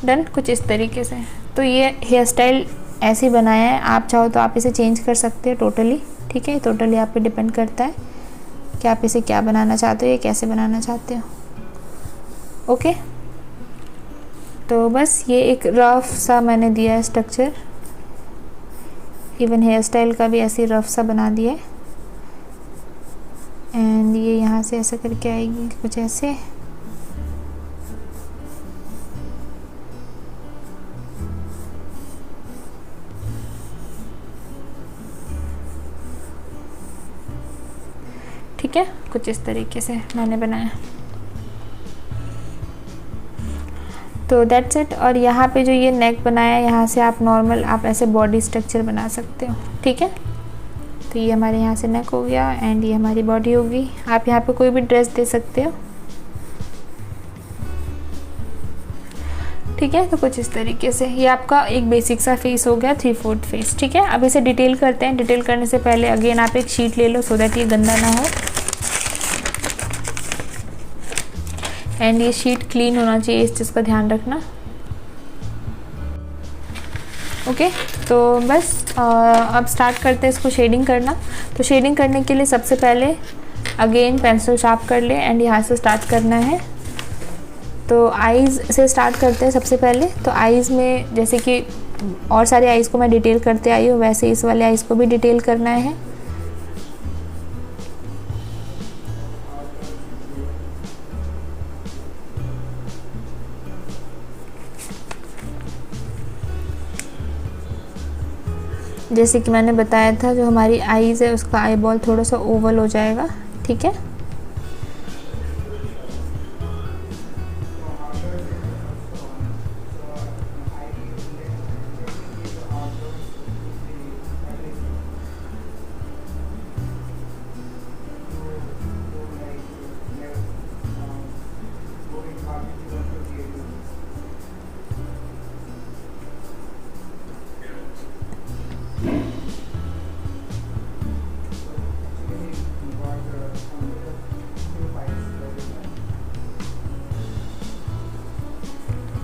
डन, कुछ इस तरीके से। तो ये हेयर स्टाइल ऐसे ही बनाया है। आप चाहो तो आप इसे चेंज कर सकते हो टोटली, ठीक है। टोटली आप पे डिपेंड करता है कि आप इसे क्या बनाना चाहते हो या कैसे बनाना चाहते हो, ओके। तो बस ये एक रफ सा मैंने दिया है स्ट्रक्चर, इवन हेयर स्टाइल का भी ऐसे रफ सा बना दिया है। एंड ये यहाँ से ऐसा करके आएगी कुछ ऐसे, ठीक है। कुछ इस तरीके से मैंने बनाया, तो दैट्स इट। और यहाँ पे जो ये नेक बनाया है, यहाँ से आप नॉर्मल आप ऐसे बॉडी स्ट्रक्चर बना सकते हो, ठीक है। तो ये हमारे यहाँ से नेक हो गया, एंड ये हमारी बॉडी होगी। आप यहाँ पे कोई भी ड्रेस दे सकते हो, ठीक है। तो कुछ इस तरीके से ये आपका एक बेसिक सा फेस हो गया, 3/4 फेस, ठीक है। अब इसे डिटेल करते हैं। डिटेल करने से पहले अगेन आप एक शीट ले लो, सो दैट ये गंदा ना हो, एंड ये शीट क्लीन होना चाहिए, इस चीज़ का ध्यान रखना, ओके। तो बस अब स्टार्ट करते हैं इसको शेडिंग करना। तो शेडिंग करने के लिए सबसे पहले अगेन पेंसिल शार्प कर ले, एंड यहाँ से स्टार्ट करना है। तो आईज़ से स्टार्ट करते हैं सबसे पहले। तो आईज़ में जैसे कि और सारे आईज़ को मैं डिटेल करते आई हूँ, वैसे इस वाले आईज़ को भी डिटेल करना है। जैसे कि मैंने बताया था, जो हमारी आईज़ है उसका आई बॉल थोड़ा सा ओवल हो जाएगा, ठीक है।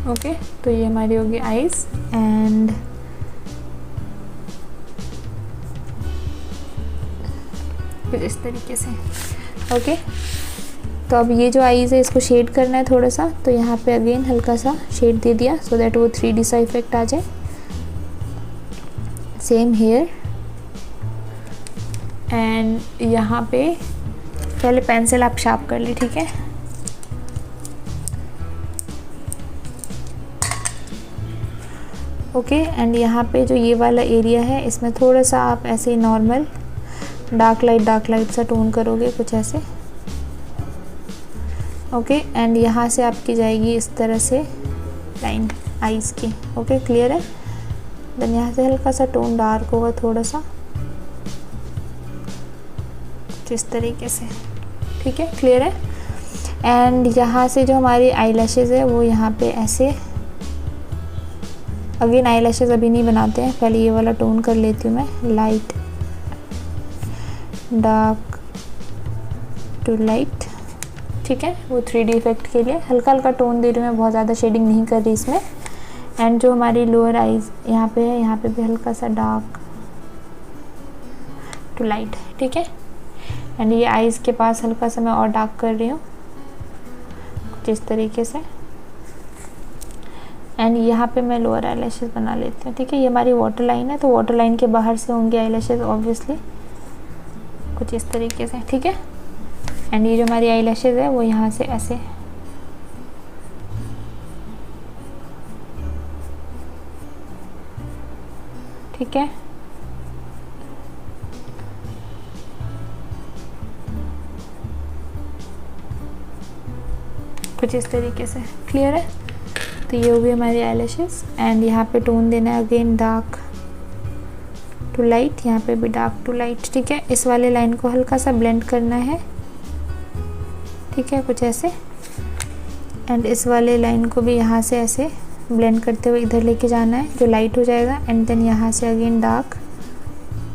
ओके, तो ये हमारी होगी आईज एंड फिर इस तरीके से। ओके, तो अब ये जो आईज है इसको शेड करना है थोड़ा सा, तो यहाँ पे अगेन हल्का सा शेड दे दिया सो दैट वो 3D सा इफेक्ट आ जाए। सेम हेयर एंड यहाँ पे पहले पेंसिल आप शार्प कर ली, ठीक है। ओके, एंड यहाँ पे जो ये वाला एरिया है इसमें थोड़ा सा आप ऐसे ही नॉर्मल डार्क लाइट सा टोन करोगे कुछ ऐसे। ओके, एंड यहाँ से आपकी जाएगी इस तरह से लाइन आईज की। ओके, क्लियर है। देन यहाँ से हल्का सा टोन डार्क होगा थोड़ा सा इस तरीके से, ठीक है, क्लियर है। एंड यहाँ से जो हमारी आई लैशेज़ है वो यहाँ पे ऐसे, अगेन आई लैशेज़ अभी नहीं बनाते हैं, पहले ये वाला टोन कर लेती हूँ मैं, लाइट डार्क टू लाइट, ठीक है, वो 3D इफेक्ट के लिए हल्का हल्का टोन दे रही हूँ मैं, बहुत ज़्यादा शेडिंग नहीं कर रही इसमें। एंड जो हमारी लोअर आईज यहाँ पे है, यहाँ पे भी हल्का सा डार्क टू लाइट, ठीक है। एंड ये आईज के पास हल्का सा मैं और डार्क कर रही हूँ कुछ इस तरीके से। एंड यहाँ पे मैं लोअर आईलैशेस बना लेती हूँ, ठीक है। ये हमारी वाटर लाइन है, तो वाटर लाइन के बाहर से होंगे आईलैशेस ऑब्वियसली, कुछ इस तरीके से, ठीक है। एंड ये जो हमारी आईलैशेस है वो यहाँ से ऐसे ठीक है। कुछ इस तरीके से, क्लियर है। तो ये हो गई हमारी आईलैशेस। एंड यहाँ पे टोन देना है अगेन डार्क टू लाइट, यहाँ पे भी डार्क टू लाइट, ठीक है। इस वाले लाइन को हल्का सा ब्लेंड करना है, ठीक है, कुछ ऐसे। एंड इस वाले लाइन को भी यहाँ से ऐसे ब्लेंड करते हुए इधर लेके जाना है, जो लाइट हो जाएगा। एंड देन यहाँ से अगेन डार्क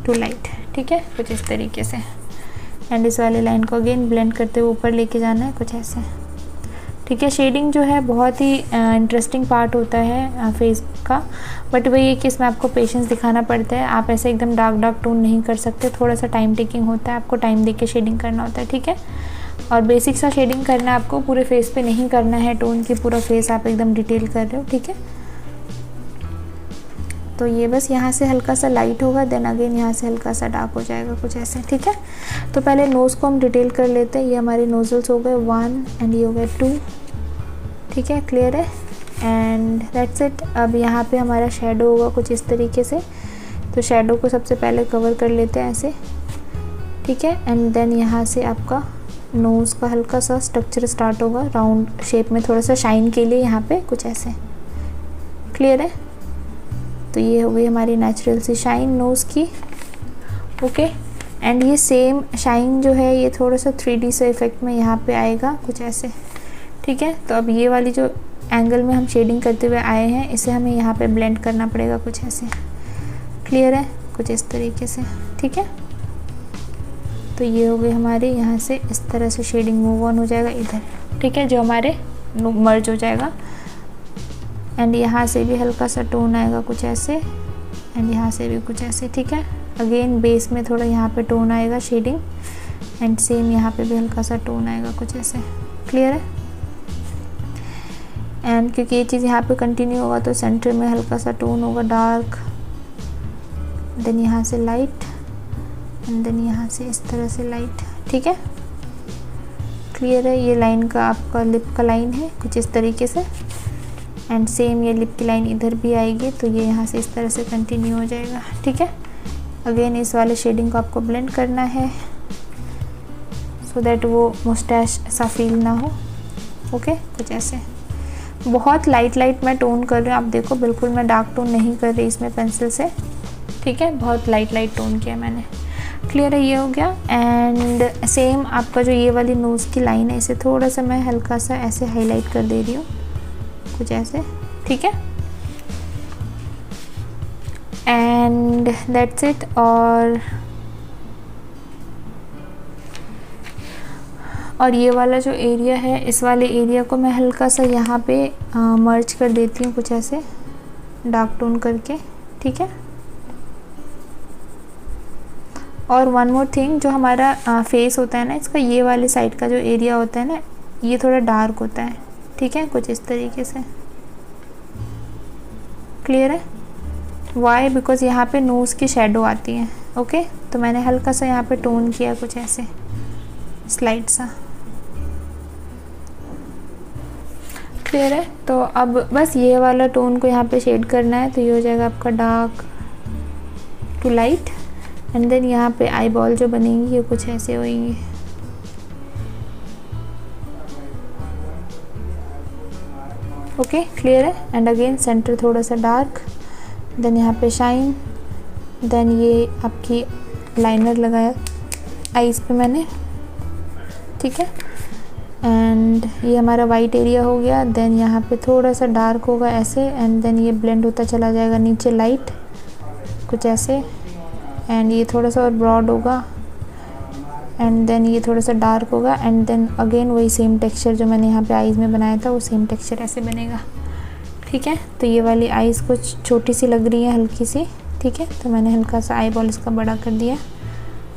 टू लाइट, ठीक है, कुछ इस तरीके से। एंड इस वाले लाइन को अगेन ब्लेंड करते हुए ऊपर लेके जाना है, कुछ ऐसे, ठीक है। शेडिंग जो है बहुत ही इंटरेस्टिंग पार्ट होता है फेस का, बट वही है कि इसमें आपको पेशेंस दिखाना पड़ता है। आप ऐसे एकदम डार्क टोन नहीं कर सकते, थोड़ा सा टाइम टेकिंग होता है, आपको टाइम दे के शेडिंग करना होता है, ठीक है। और बेसिक सा शेडिंग करना है आपको, पूरे फेस पे नहीं करना है टोन की पूरा फेस आप एकदम डिटेल कर रहे हो, ठीक है। तो ये बस यहाँ से हल्का सा लाइट होगा, देन अगेन यहाँ से हल्का सा डार्क हो जाएगा, कुछ ऐसे, ठीक है। तो पहले नोज़ को हम डिटेल कर लेते हैं। ये हमारे नोजल्स हो गए 1 एंड ये हो गए 2, ठीक है, क्लियर है। And that's it. अब यहाँ पे हमारा शेडो होगा कुछ इस तरीके से। तो शेडो को सबसे पहले कवर कर लेते हैं ऐसे, ठीक है। एंड देन यहाँ से आपका नोज़ का हल्का सा स्ट्रक्चर स्टार्ट होगा राउंड शेप में, थोड़ा सा शाइन के लिए यहाँ पे, कुछ ऐसे, क्लियर है। तो ये हो गई हमारी नेचुरल सी शाइन नोज़ की, ओके। एंड ये सेम शाइन जो है ये थोड़ा सा 3D से इफेक्ट में यहाँ पे आएगा, कुछ ऐसे, ठीक है। तो अब ये वाली जो एंगल में हम शेडिंग करते हुए आए हैं, इसे हमें यहाँ पे ब्लेंड करना पड़ेगा, कुछ ऐसे, क्लियर है, कुछ इस तरीके से, ठीक है। तो ये हो गई हमारे यहाँ से इस तरह से शेडिंग मूव ऑन हो जाएगा इधर, ठीक है, जो हमारे मर्ज हो जाएगा। एंड यहाँ से भी हल्का सा टोन आएगा कुछ ऐसे, एंड यहाँ से भी कुछ ऐसे, ठीक है। अगेन बेस में थोड़ा यहाँ पे टोन आएगा शेडिंग, एंड सेम यहाँ पे भी हल्का सा टोन आएगा कुछ ऐसे, क्लियर है। एंड क्योंकि ये चीज़ यहाँ पे कंटिन्यू होगा तो सेंटर में हल्का सा टोन होगा डार्क, देन यहाँ से लाइट, एंड देन यहाँ से इस तरह से लाइट, ठीक है, क्लियर है। ये लाइन का आपका लिप का लाइन है कुछ इस तरीके से, एंड सेम ये लिप की लाइन इधर भी आएगी, तो ये यहाँ से इस तरह से कंटिन्यू हो जाएगा, ठीक है। अगेन इस वाले शेडिंग को आपको ब्लेंड करना है सो दैट वो मुस्टैच सा फील ना हो, ओके, कुछ ऐसे। बहुत लाइट मैं टोन कर रही हूँ, आप देखो बिल्कुल मैं डार्क टोन नहीं कर रही इसमें पेंसिल से, ठीक है, बहुत लाइट टोन किया मैंने, क्लियर है। ये हो गया। एंड सेम आपका जो ये वाली नोज़ की लाइन है, इसे थोड़ा सा मैं हल्का सा ऐसे हाईलाइट कर दे रही हूँ कुछ ऐसे, ठीक है। And that's it. और ये वाला जो एरिया है, इस वाले एरिया को मैं हल्का सा यहाँ पे मर्ज कर देती हूँ कुछ ऐसे डार्क टोन करके, ठीक है। और वन मोर थिंग, जो हमारा फेस होता है ना, इसका ये वाले साइड का जो एरिया होता है ना, ये थोड़ा डार्क होता है, ठीक है, कुछ इस तरीके से, क्लियर है। वाई? बिकॉज यहाँ पे नोज़ की शेडो आती है, ओके। तो मैंने हल्का सा यहाँ पे टोन किया कुछ ऐसे स्लाइड सा, क्लियर है। तो अब बस ये वाला टोन को यहाँ पे शेड करना है, तो ये हो जाएगा आपका dark to light, and then यहाँ पे आई बॉल जो बनेंगी ये कुछ ऐसे होंगी, ओके, क्लियर है। एंड अगेन सेंटर थोड़ा सा डार्क, देन यहाँ पे शाइन, देन ये आपकी लाइनर लगाया आईज पे मैंने, ठीक है। एंड ये हमारा वाइट एरिया हो गया, देन यहाँ पे थोड़ा सा डार्क होगा ऐसे, एंड देन ये ब्लेंड होता चला जाएगा नीचे लाइट कुछ ऐसे, एंड ये थोड़ा सा और ब्रॉड होगा, एंड देन ये थोड़ा सा डार्क होगा एंड देन अगेन वही सेम टेक्सचर जो मैंने यहाँ पे आईज़ में बनाया था वो सेम टेक्सचर ऐसे बनेगा। ठीक है, तो ये वाली आईज़ कुछ छोटी सी लग रही है, हल्की सी। ठीक है, तो मैंने हल्का सा आई बॉल इसका बड़ा कर दिया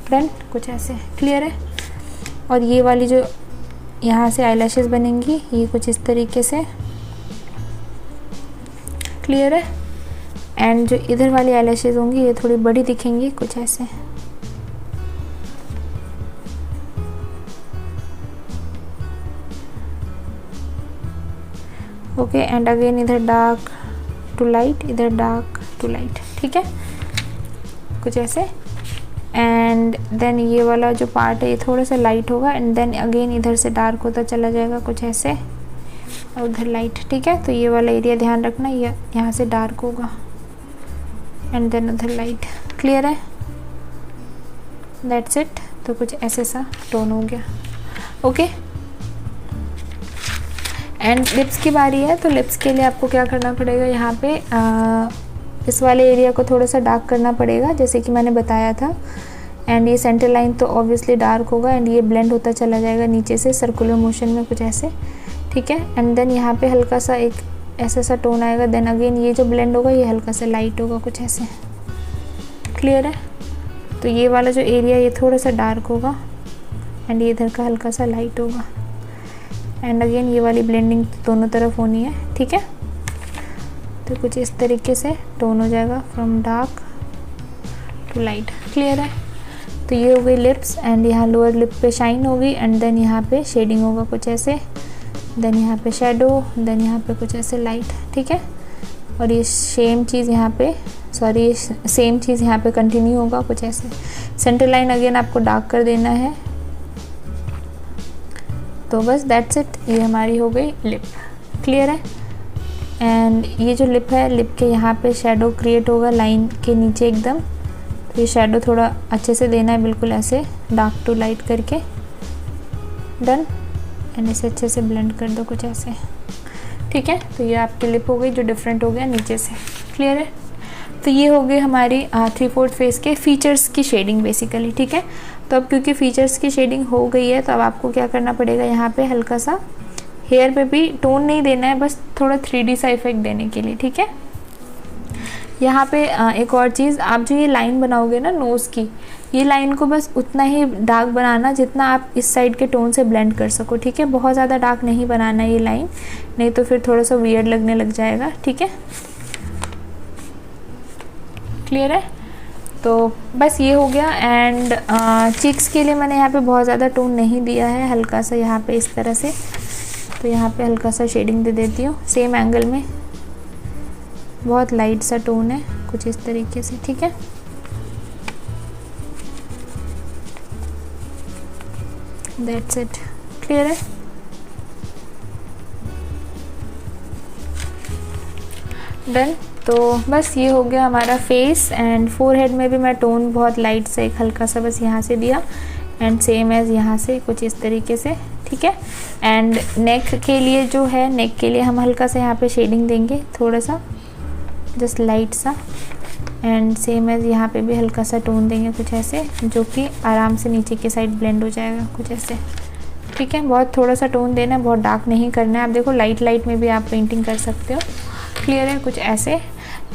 फ्रेंड, कुछ ऐसे। क्लियर है। और ये वाली जो यहाँ से आईलैशेस बनेंगी ये कुछ इस तरीके से। क्लियर है। एंड जो इधर वाली आईलैशेस होंगी ये थोड़ी बड़ी दिखेंगी, कुछ ऐसे। ओके, एंड अगेन इधर डार्क टू लाइट, इधर डार्क टू लाइट। ठीक है, कुछ ऐसे। एंड देन ये वाला जो पार्ट है ये थोड़ा सा लाइट होगा एंड देन अगेन इधर से डार्क होता चला जाएगा, कुछ ऐसे, और उधर लाइट। ठीक है, तो ये वाला एरिया ध्यान रखना, ये यहाँ से डार्क होगा एंड देन उधर लाइट। क्लियर है, दैट्स इट। तो कुछ ऐसे सा टोन हो गया। ओके, एंड लिप्स की बारी है। तो लिप्स के लिए आपको क्या करना पड़ेगा, यहाँ पे इस वाले एरिया को थोड़ा सा डार्क करना पड़ेगा जैसे कि मैंने बताया था। एंड ये सेंटर लाइन तो ऑब्वियसली डार्क होगा एंड ये ब्लेंड होता चला जाएगा नीचे से सर्कुलर मोशन में, कुछ ऐसे। ठीक है, एंड देन यहाँ पे हल्का सा एक ऐसा सा टोन आएगा। देन अगेन ये जो ब्लेंड होगा ये हल्का सा लाइट होगा, कुछ ऐसे। क्लियर है। तो ये वाला जो एरिया ये थोड़ा सा डार्क होगा एंड ये इधर का हल्का सा लाइट होगा। एंड अगेन ये वाली ब्लेंडिंग दोनों तरफ होनी है। ठीक है, तो कुछ इस तरीके से टोन हो जाएगा from dark to light. Clear है। तो ये हो गई लिप्स एंड यहाँ लोअर लिप पे शाइन होगी एंड देन यहाँ पे शेडिंग होगा, कुछ ऐसे। देन यहाँ पे शेडो, देन यहाँ पे कुछ ऐसे लाइट। ठीक है, और ये सेम चीज़ यहाँ पे सेम चीज़ यहाँ पे कंटिन्यू होगा, कुछ ऐसे। सेंटर लाइन अगेन आपको डार्क कर देना है। तो बस दैट्स इट, ये हमारी हो गई लिप। क्लियर है। एंड ये जो लिप है, लिप के यहाँ पे शेडो क्रिएट होगा लाइन के नीचे एकदम। तो ये शेडो थोड़ा अच्छे से देना है, बिल्कुल ऐसे डार्क टू लाइट करके। डन। एंड इसे अच्छे से ब्लेंड कर दो, कुछ ऐसे। ठीक है, तो ये आपकी लिप हो गई जो डिफरेंट हो गया नीचे से। क्लियर है। तो ये हो गई हमारी 3/4 फेस के फीचर्स की शेडिंग बेसिकली। ठीक है, तो अब क्योंकि फीचर्स की शेडिंग हो गई है तो अब आपको क्या करना पड़ेगा, यहाँ पे हल्का सा हेयर पे भी टोन नहीं देना है, बस थोड़ा 3D सा इफेक्ट देने के लिए। ठीक है, यहाँ पे एक और चीज़, आप जो ये लाइन बनाओगे ना नोज़ की, ये लाइन को बस उतना ही डार्क बनाना जितना आप इस साइड के टोन से ब्लेंड कर सको। ठीक है, बहुत ज़्यादा डार्क नहीं बनाना ये लाइन, नहीं तो फिर थोड़ा सा वियर्ड लगने लग जाएगा। ठीक है, क्लियर है। तो बस ये हो गया। एंड चिक्स के लिए मैंने यहाँ पे बहुत ज़्यादा टोन नहीं दिया है, हल्का सा यहाँ पे इस तरह से। तो यहाँ पे हल्का सा शेडिंग दे देती हूँ सेम एंगल में, बहुत लाइट सा टोन है, कुछ इस तरीके से। ठीक है, दैट्स इट। क्लियर है। डन। तो बस ये हो गया हमारा फेस। एंड फोरहेड में भी मैं टोन बहुत लाइट से एक हल्का सा बस यहाँ से दिया एंड सेम एज यहाँ से कुछ इस तरीके से। ठीक है, एंड नेक के लिए जो है, नेक के लिए हम हल्का सा यहाँ पे शेडिंग देंगे, थोड़ा सा जस्ट लाइट सा। एंड सेम एज यहाँ पे भी हल्का सा टोन देंगे, कुछ ऐसे, जो कि आराम से नीचे की साइड ब्लेंड हो जाएगा, कुछ ऐसे। ठीक है, बहुत थोड़ा सा टोन देना है, बहुत डार्क नहीं करना है। आप देखो लाइट लाइट में भी आप पेंटिंग कर सकते हो। क्लियर है, कुछ ऐसे।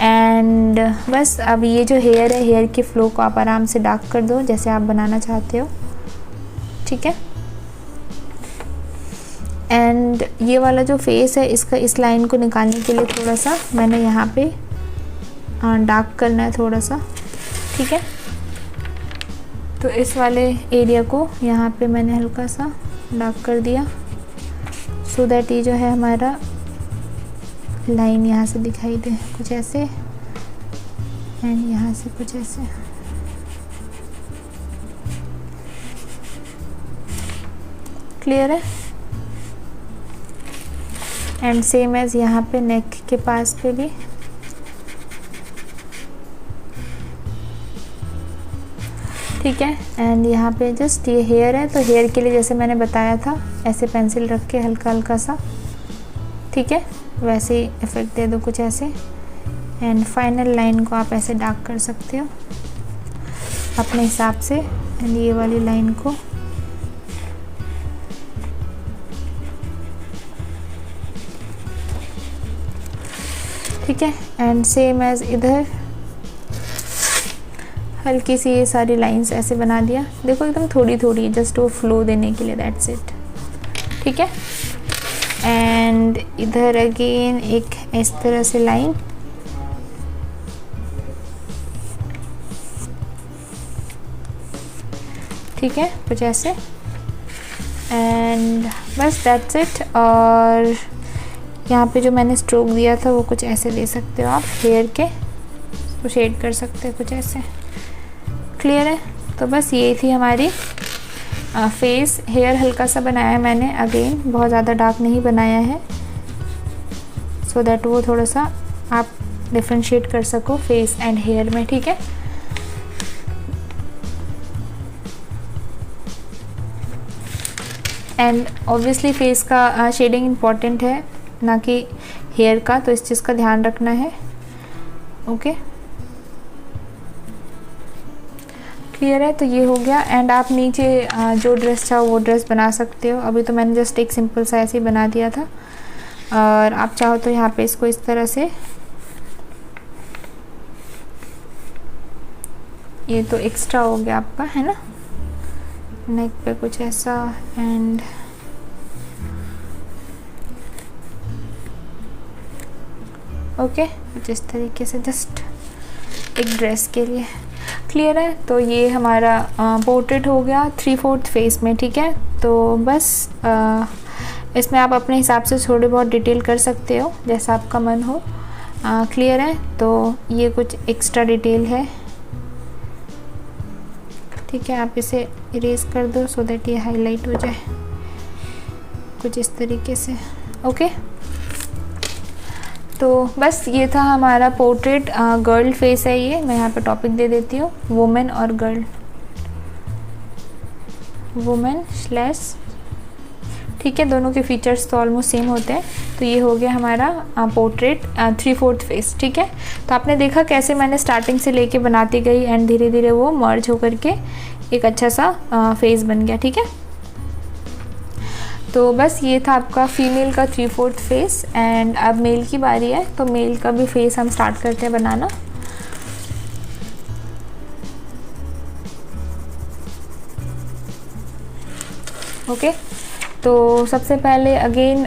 एंड बस अब ये जो हेयर है, हेयर की फ्लो को आप आराम से डार्क कर दो जैसे आप बनाना चाहते हो। ठीक है, एंड ये वाला जो फेस है इसका, इस लाइन को निकालने के लिए थोड़ा सा मैंने यहाँ पे डार्क करना है थोड़ा सा। ठीक है, तो इस वाले एरिया को यहाँ पे मैंने हल्का सा डार्क कर दिया सो दैट ये जो है हमारा लाइन यहाँ से दिखाई दे, कुछ ऐसे। एंड यहाँ से कुछ ऐसे। क्लियर है। एंड सेम एज यहाँ पे नेक के पास पे भी। ठीक है, एंड यहाँ पे जस्ट ये हेयर है, तो हेयर के लिए जैसे मैंने बताया था ऐसे पेंसिल रख के हल्का हल्का सा, ठीक है, वैसे ही इफेक्ट दे दो कुछ ऐसे। एंड फाइनल लाइन को आप ऐसे डार्क कर सकते हो अपने हिसाब से। एंड ये वाली लाइन को ठीक है। एंड सेम एज इधर हल्की सी ये सारी लाइंस ऐसे बना दिया, देखो एकदम थोड़ी थोड़ी, जस्ट वो फ्लो देने के लिए, दैट्स इट। ठीक है। एंड इधर अगेन एक इस तरह से लाइन, ठीक है, कुछ ऐसे। एंड बस दैट्स इट। और यहाँ पे जो मैंने स्ट्रोक दिया था वो कुछ ऐसे दे सकते हो आप, हेयर के तो शेड कर सकते हो कुछ ऐसे। क्लियर है? तो बस ये थी हमारी फेस। हेयर हल्का सा बनाया है मैंने, अगेन बहुत ज़्यादा डार्क नहीं बनाया है, सो दैट वो थोड़ा सा आप डिफ्रेंशिएट कर सको फेस एंड हेयर में। ठीक है। एंड ऑब्वियसली फेस का शेडिंग इम्पॉर्टेंट है, ना कि हेयर का, तो इस चीज़ का ध्यान रखना है। ओके, क्लियर है? तो ये हो गया। एंड आप नीचे जो ड्रेस चाहो वो ड्रेस बना सकते हो। अभी तो मैंने जस्ट एक सिंपल सा ऐसे ही बना दिया था, और आप चाहो तो यहाँ पे इसको इस तरह से, ये तो एक्स्ट्रा हो गया आपका, है ना, नेक पे कुछ ऐसा। एंड ओके, कुछ इस तरीके से जस्ट एक ड्रेस के लिए। क्लियर है? तो ये हमारा पोर्ट्रेट हो गया 3/4 फेस में। ठीक है। तो बस इसमें आप अपने हिसाब से थोड़े बहुत डिटेल कर सकते हो, जैसा आपका मन हो। क्लियर है? तो ये कुछ एक्स्ट्रा डिटेल है। ठीक है, आप इसे इरेज कर दो सो दैट ये हाईलाइट हो जाए कुछ इस तरीके से। ओके, तो बस ये था हमारा पोर्ट्रेट। गर्ल फेस है ये, मैं यहाँ पे टॉपिक दे देती हूँ, वुमेन और गर्ल, वुमेन स्लैश। ठीक है, दोनों के फीचर्स तो ऑलमोस्ट सेम होते हैं। तो ये हो गया हमारा पोर्ट्रेट 3/4 फेस। ठीक है। तो आपने देखा कैसे मैंने स्टार्टिंग से लेके बनाती गई, एंड धीरे धीरे वो मर्ज होकर के एक अच्छा सा फेस बन गया। ठीक है। तो बस ये था आपका फीमेल का 3/4 फेस। एंड अब मेल की बारी है, तो मेल का भी फेस हम स्टार्ट करते हैं बनाना। ओके, तो सबसे पहले अगेन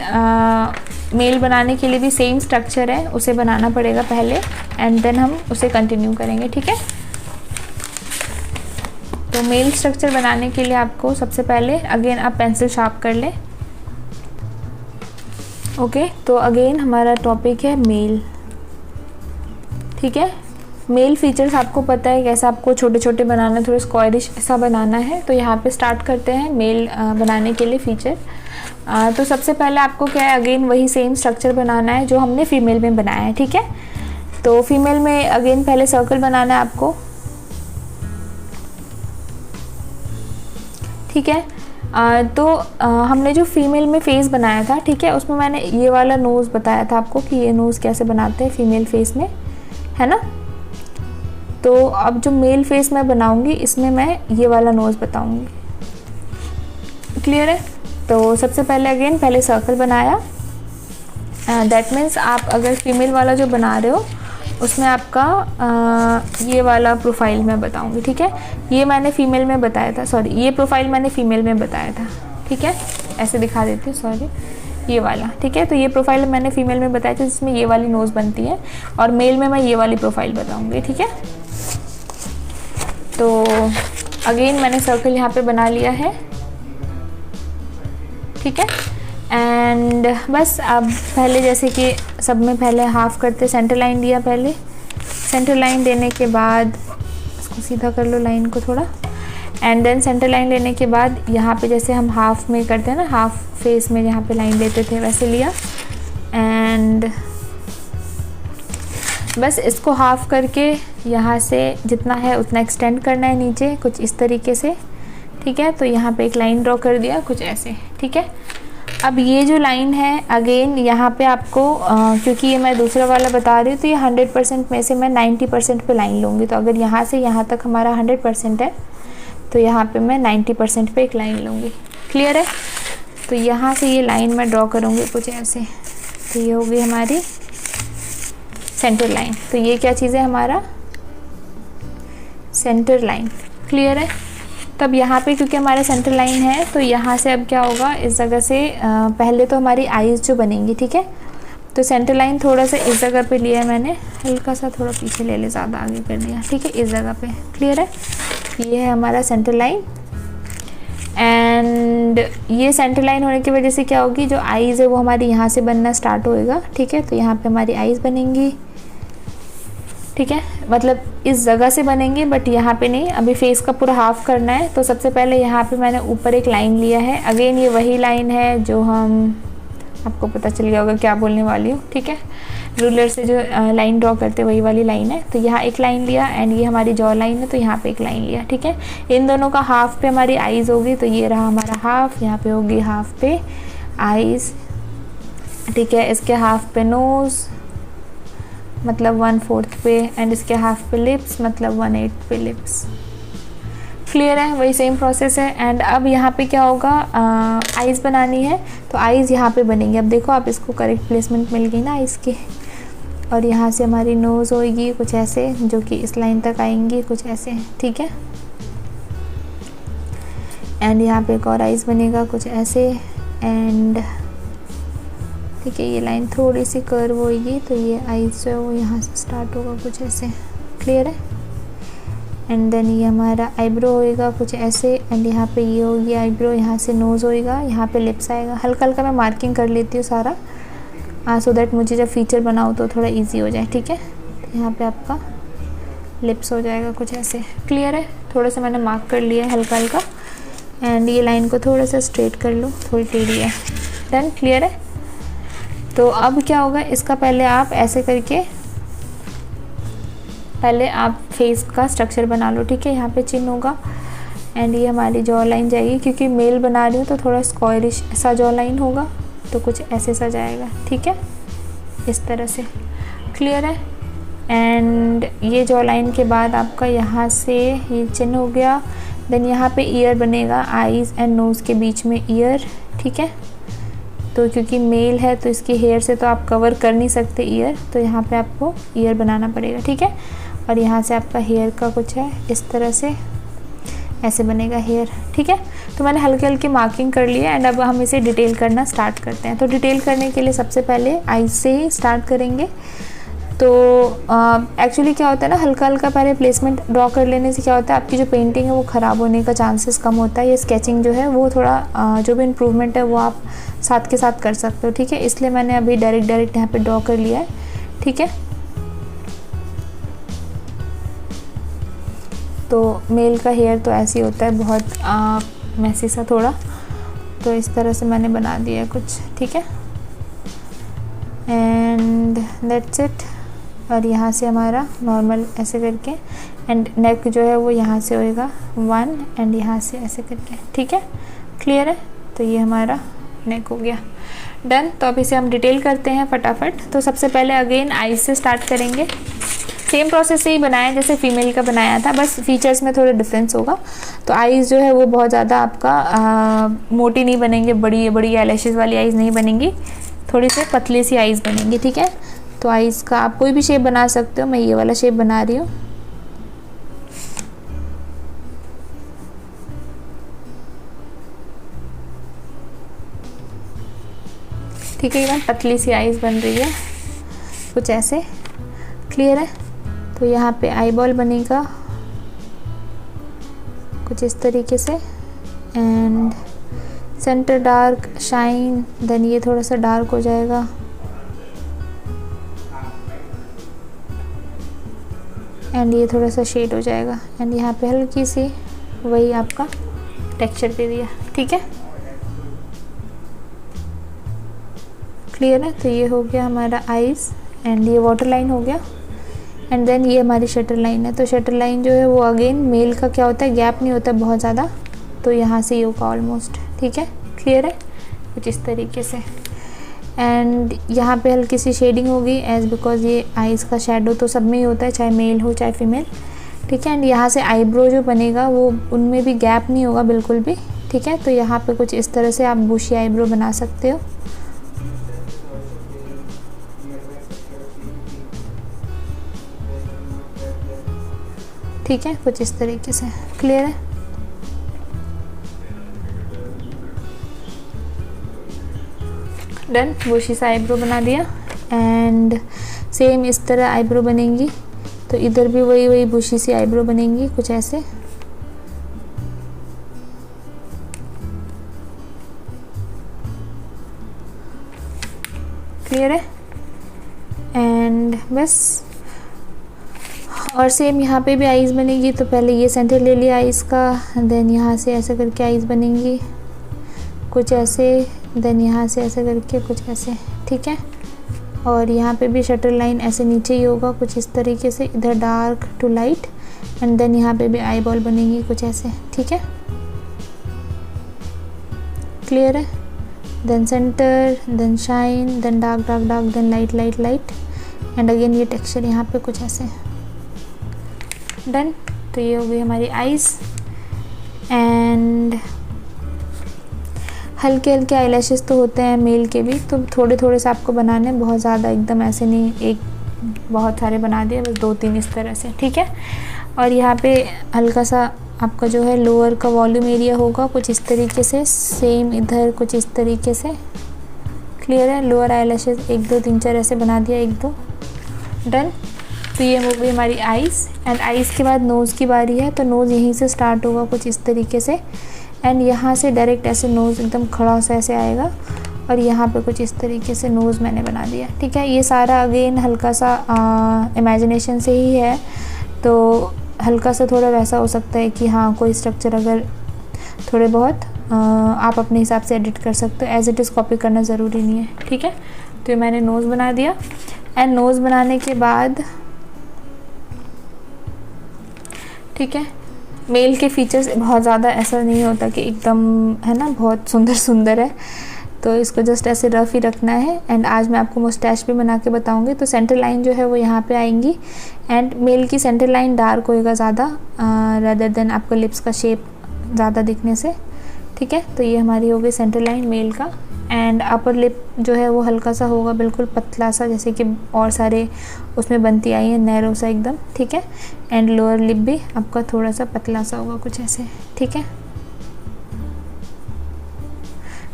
मेल बनाने के लिए भी सेम स्ट्रक्चर है, उसे बनाना पड़ेगा पहले, एंड देन हम उसे कंटिन्यू करेंगे। ठीक है। तो मेल स्ट्रक्चर बनाने के लिए आपको सबसे पहले अगेन आप पेंसिल शार्प कर लें। ओके, तो अगेन हमारा टॉपिक है मेल। ठीक है। मेल फीचर्स आपको पता है कैसा आपको छोटे छोटे बनाना है, थोड़ा स्क्वायरिश सा बनाना है। तो यहाँ पे स्टार्ट करते हैं मेल बनाने के लिए फीचर। तो सबसे पहले आपको क्या है, अगेन वही सेम स्ट्रक्चर बनाना है जो हमने फीमेल में बनाया है। ठीक है। तो फीमेल में अगेन पहले सर्कल बनाना है आपको। ठीक है। तो हमने जो फीमेल में फेस बनाया था, ठीक है, उसमें मैंने ये वाला नोज़ बताया था आपको कि ये नोज़ कैसे बनाते हैं फीमेल फेस में, है ना। तो अब जो मेल फेस मैं बनाऊंगी इसमें मैं ये वाला नोज़ बताऊंगी। क्लियर है? तो सबसे पहले अगेन पहले सर्कल बनाया। दैट मीन्स आप अगर फीमेल वाला जो बना रहे हो उसमें आपका ये वाला प्रोफाइल मैं बताऊंगी। ठीक है। ये मैंने फीमेल में बताया था, सॉरी, ये प्रोफाइल मैंने फीमेल में बताया था। ठीक है, ऐसे दिखा देती हूँ, सॉरी, ये वाला। ठीक है। तो ये प्रोफाइल मैंने फीमेल में बताया था जिसमें ये वाली नोज़ बनती है, और मेल में मैं ये वाली प्रोफाइल बताऊंगी। ठीक है। तो अगेन मैंने सर्कल यहाँ पे बना लिया है। ठीक है। एंड बस अब पहले जैसे कि सब में पहले हाफ करते, सेंटर लाइन दिया पहले। सेंटर लाइन देने के बाद इसको सीधा कर लो लाइन को थोड़ा, एंड देन सेंटर लाइन लेने के बाद यहाँ पे जैसे हम हाफ में करते हैं ना, हाफ फेस में जहाँ पे लाइन देते थे वैसे लिया। एंड बस इसको हाफ करके यहाँ से जितना है उतना एक्सटेंड करना है नीचे कुछ इस तरीके से। ठीक है। तो यहाँ पे एक लाइन ड्रॉ कर दिया कुछ ऐसे। ठीक है। अब ये जो लाइन है अगेन यहाँ पे आपको क्योंकि ये मैं दूसरा वाला बता रही हूँ, तो ये 100% में से मैं 90% पे लाइन लूँगी। तो अगर यहाँ से यहाँ तक हमारा 100% है तो यहाँ पे मैं 90% पे एक लाइन लूँगी। क्लियर है? तो यहाँ से ये लाइन मैं ड्रॉ करूँगी कुछ ऐसे। तो ये होगी हमारी सेंटर लाइन। तो ये क्या चीज़ है हमारा सेंटर लाइन। क्लियर है। तब यहाँ पे क्योंकि हमारा सेंटर लाइन है तो यहाँ से अब क्या होगा, इस जगह से पहले तो हमारी आईज जो बनेंगी, ठीक है। तो सेंटर लाइन थोड़ा सा इस जगह पे लिया है मैंने, हल्का सा थोड़ा पीछे ले ले, ज़्यादा आगे कर दिया, ठीक है, इस जगह पे। क्लियर है। ये है हमारा सेंटर लाइन। एंड ये सेंटर लाइन होने की वजह से क्या होगी, जो आईज है वो हमारी यहाँ से बनना स्टार्ट होएगा, ठीक है। तो यहाँ पे हमारी आईज बनेंगी, ठीक है, मतलब इस जगह से बनेंगे, बट यहाँ पे नहीं। अभी फेस का पूरा हाफ करना है तो सबसे पहले यहाँ पे मैंने ऊपर एक लाइन लिया है। अगेन ये वही लाइन है जो हम, आपको पता चल गया होगा क्या बोलने वाली हूँ, ठीक है। रूलर से जो लाइन ड्रॉ करते वही वाली लाइन है। तो यहाँ एक लाइन लिया एंड ये हमारी जॉ लाइन है तो यहाँ पे एक लाइन लिया, ठीक है। इन दोनों का हाफ पे हमारी आईज होगी, तो ये रहा हमारा हाफ, यहाँ पे होगी हाफ पे आईज, ठीक है। इसके हाफ पे नोज़ मतलब 1/4 पे, एंड इसके हाफ पे लिप्स मतलब 1/8 पे लिप्स। क्लियर है। वही सेम प्रोसेस है। एंड अब यहाँ पे क्या होगा, आईज़ बनानी है तो आईज़ यहाँ पे बनेंगी। अब देखो आप इसको करेक्ट प्लेसमेंट मिल गई ना आईज़ की। और यहाँ से हमारी नोज़ होगी कुछ ऐसे, जो कि इस लाइन तक आएंगी कुछ ऐसे, ठीक है। एंड यहाँ पे एक और आईज़ बनेगा कुछ ऐसे, एंड ठीक है, ये लाइन थोड़ी सी कर्व होगी तो ये आईज़ जो है वो यहाँ से स्टार्ट होगा कुछ ऐसे। क्लियर है। एंड देन ये हमारा आईब्रो होएगा कुछ ऐसे, एंड यहाँ पे ये होगी आईब्रो, यहाँ से नोज़ होएगा, यहाँ पे लिप्स आएगा। हल्का हल्का मैं मार्किंग कर लेती हूँ सारा, सो दैट मुझे जब फीचर बनाऊँ तो थोड़ा इजी हो जाए, ठीक है। तो यहाँ पे आपका लिप्स हो जाएगा कुछ ऐसे। क्लियर है। थोड़ा सा मैंने मार्क कर लिया है हल्का हल्का, एंड ये लाइन को थोड़ा सा स्ट्रेट कर लो, थोड़ी टेढ़ी है। डन। क्लियर है। तो अब क्या होगा, इसका पहले आप ऐसे करके पहले आप फेस का स्ट्रक्चर बना लो, ठीक है। यहाँ पे चिन होगा एंड ये हमारी जॉ लाइन जाएगी, क्योंकि मेल बना रही हूँ तो थोड़ा स्क्वायरिश सा जॉ लाइन होगा, तो कुछ ऐसे सा जाएगा, ठीक है, इस तरह से। क्लियर है। एंड ये जॉ लाइन के बाद आपका यहाँ से ये चिन हो गया। देन यहाँ पे ईयर बनेगा, आईज़ एंड नोज़ के बीच में ईयर, ठीक है। तो क्योंकि मेल है तो इसके हेयर से तो आप कवर कर नहीं सकते ईयर, तो यहाँ पे आपको ईयर बनाना पड़ेगा, ठीक है। और यहाँ से आपका हेयर का कुछ है इस तरह से, ऐसे बनेगा हेयर, ठीक है। तो मैंने हल्के हल्के मार्किंग कर ली है। एंड अब हम इसे डिटेल करना स्टार्ट करते हैं। तो डिटेल करने के लिए सबसे पहले आईज से ही स्टार्ट करेंगे। तो एक्चुअली क्या होता है ना, हल्का हल्का पहले प्लेसमेंट ड्रॉ कर लेने से क्या होता है, आपकी जो पेंटिंग है वो ख़राब होने का चांसेस कम होता है। ये स्केचिंग जो है वो थोड़ा जो भी इम्प्रूवमेंट है वो आप साथ के साथ कर सकते हो, ठीक है। इसलिए मैंने अभी डायरेक्ट यहाँ पे ड्रॉ कर लिया है, ठीक है। तो मेल का हेयर तो ऐसे ही होता है, बहुत मैसी सा थोड़ा, तो इस तरह से मैंने बना दिया है कुछ, ठीक है। And that's it. और यहाँ से हमारा नॉर्मल ऐसे करके, एंड नेक जो है वो यहाँ से होएगा 1, एंड यहाँ से ऐसे करके, ठीक है। क्लियर है। तो ये हमारा नेक हो गया। डन। तो अब इसे हम डिटेल करते हैं फटाफट। तो सबसे पहले अगेन आईज से स्टार्ट करेंगे। सेम प्रोसेस से ही बनाया जैसे फीमेल का बनाया था, बस फीचर्स में थोड़ा डिफरेंस होगा। तो आईज़ जो है वो बहुत ज़्यादा आपका मोटी नहीं बनेंगे, बड़ी बड़ी आईलैशेस वाली आईज़ नहीं बनेंगी, थोड़ी सी पतली सी आईज़ बनेंगी, ठीक है। तो आईज़ का आप कोई भी शेप बना सकते हो, मैं ये वाला शेप बना रही हूँ। ठीक है, एकदम पतली सी आईज़ बन रही है कुछ ऐसे। क्लियर है। तो यहाँ पे आई बॉल बनेगा कुछ इस तरीके से, and centre dark shine, then ये थोड़ा सा डार्क हो जाएगा, एंड ये थोड़ा सा शेड हो जाएगा, एंड यहाँ पे हल्की सी वही आपका टेक्सचर दे दिया, ठीक है। क्लियर है। तो ये हो गया हमारा आईज़, एंड ये वाटर लाइन हो गया, एंड देन ये हमारी शटर लाइन है। तो शटर लाइन जो है वो अगेन मेल का क्या होता है, गैप नहीं होता बहुत ज़्यादा, तो यहाँ से ये होगा ऑलमोस्ट, ठीक है। क्लियर है। कुछ इस तरीके से, एंड यहाँ पे हल्की सी शेडिंग होगी एज बिकॉज ये आईज़ का शेडो तो सब में ही होता है, चाहे मेल हो चाहे फीमेल, ठीक है। एंड यहाँ से आईब्रो जो बनेगा वो उनमें भी गैप नहीं होगा बिल्कुल भी, ठीक है। तो यहाँ पे कुछ इस तरह से आप बुशी आईब्रो बना सकते हो। ठीक है, कुछ इस तरीके से। क्लियर है? डन। बुशी सा आईब्रो बना दिया एंड सेम इस तरह आईब्रो बनेंगी, तो इधर भी वही बुशी सी आईब्रो बनेंगी कुछ ऐसे। क्लियर है? एंड बस। और सेम यहाँ पे भी आईज बनेगी, तो पहले ये सेंटर ले लिया आईज का, देन यहाँ से ऐसे करके आईज बनेंगी कुछ ऐसे, देन यहाँ से ऐसे करके कुछ ऐसे। ठीक है, और यहाँ पे भी शटर लाइन ऐसे नीचे ही होगा कुछ इस तरीके से, इधर dark to light, and then यहाँ पे भी आई बॉल बनेगी कुछ ऐसे। ठीक है, क्लियर है? Then centre, then shine, then dark dark dark, then light light light, and again ये टेक्सचर यहाँ पे कुछ ऐसे। डन। तो ये हो गई हमारी आईज। एंड हल्के हल्के आईलैशेस तो होते हैं मेल के भी, तो थोड़े थोड़े से आपको बनाने, बहुत ज़्यादा एकदम ऐसे नहीं, एक बहुत सारे बना दिए, बस 2-3 इस तरह से। ठीक है, और यहाँ पे हल्का सा आपका जो है लोअर का वॉल्यूम एरिया होगा कुछ इस तरीके से, सेम इधर कुछ इस तरीके से। क्लियर है? लोअर आईलैशेस 1 2 3 4 ऐसे बना दिया, 1 2। डन। तो ये हो गई हमारी आईज़। एंड आईज़ के बाद नोज़ की बारी है, तो नोज़ यहीं से स्टार्ट होगा कुछ इस तरीके से, एंड यहाँ से डायरेक्ट ऐसे नोज़ एकदम खड़ा सा ऐसे आएगा, और यहाँ पे कुछ इस तरीके से नोज़ मैंने बना दिया। ठीक है, ये सारा अगेन हल्का सा इमेजिनेशन से ही है, तो हल्का सा थोड़ा वैसा हो सकता है कि हाँ कोई स्ट्रक्चर अगर थोड़े बहुत आप अपने हिसाब से एडिट कर सकते हो, एज इट इज़ कॉपी करना ज़रूरी नहीं है। ठीक है, तो ये मैंने नोज़ बना दिया। एंड नोज़ बनाने के बाद ठीक है, मेल के फीचर्स बहुत ज़्यादा ऐसा नहीं होता कि एकदम है ना बहुत सुंदर सुंदर है, तो इसको जस्ट ऐसे रफ ही रखना है। एंड आज मैं आपको मुस्टैच भी बना के बताऊंगी। तो सेंटर लाइन जो है वो यहाँ पे आएंगी, एंड मेल की सेंटर लाइन डार्क होएगा ज़्यादा रेदर देन आपको लिप्स का शेप ज़्यादा दिखने से। ठीक है, तो ये हमारी हो गई सेंटर लाइन मेल का। एंड अपर लिप जो है वो हल्का सा होगा, बिल्कुल पतला सा, जैसे कि और सारे उसमें बनती आई है, नैरो सा एकदम। ठीक है, एंड लोअर लिप भी आपका थोड़ा सा पतला सा होगा कुछ ऐसे। ठीक है,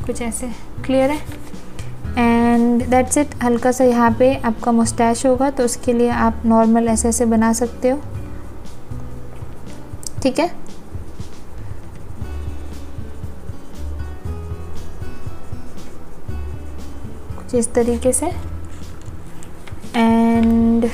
कुछ ऐसे। क्लियर है? And that's it. हल्का सा यहाँ पे आपका मुस्टैच होगा, तो उसके लिए आप नॉर्मल ऐसे ऐसे बना सकते हो। ठीक है, कुछ इस तरीके से। एंड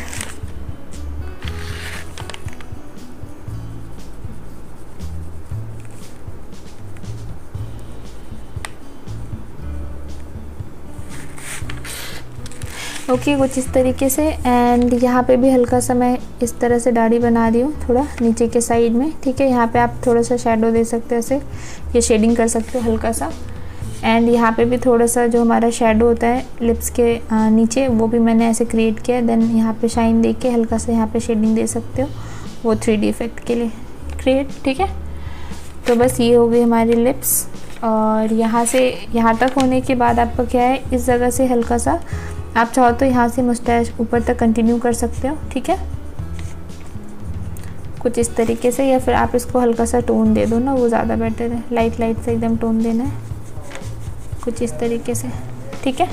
ओके, कुछ इस तरीके से। एंड यहाँ पे भी हल्का सा मैं इस तरह से दाढ़ी बना रही हूँ थोड़ा नीचे के साइड में। ठीक है, यहाँ पे आप थोड़ा सा शेडो दे सकते हो ऐसे, ये शेडिंग कर सकते हो हल्का सा। एंड यहाँ पे भी थोड़ा सा जो हमारा शेडो होता है लिप्स के नीचे, वो भी मैंने ऐसे क्रिएट किया। देन यहाँ पे शाइन दे के हल्का सा यहाँ पे शेडिंग दे सकते हो, वो 3D इफेक्ट के लिए क्रिएट। ठीक है, तो बस ये हो गई हमारी लिप्स। और यहाँ से यहाँ तक होने के बाद आपका क्या है, इस जगह से हल्का सा आप चाहो तो यहाँ से मुस्टैच ऊपर तक कंटिन्यू कर सकते हो। ठीक है, कुछ इस तरीके से, या फिर आप इसको हल्का सा टोन दे दो ना, वो ज़्यादा बेटर है। लाइट लाइट से एकदम टोन देना है कुछ इस तरीके से। ठीक है,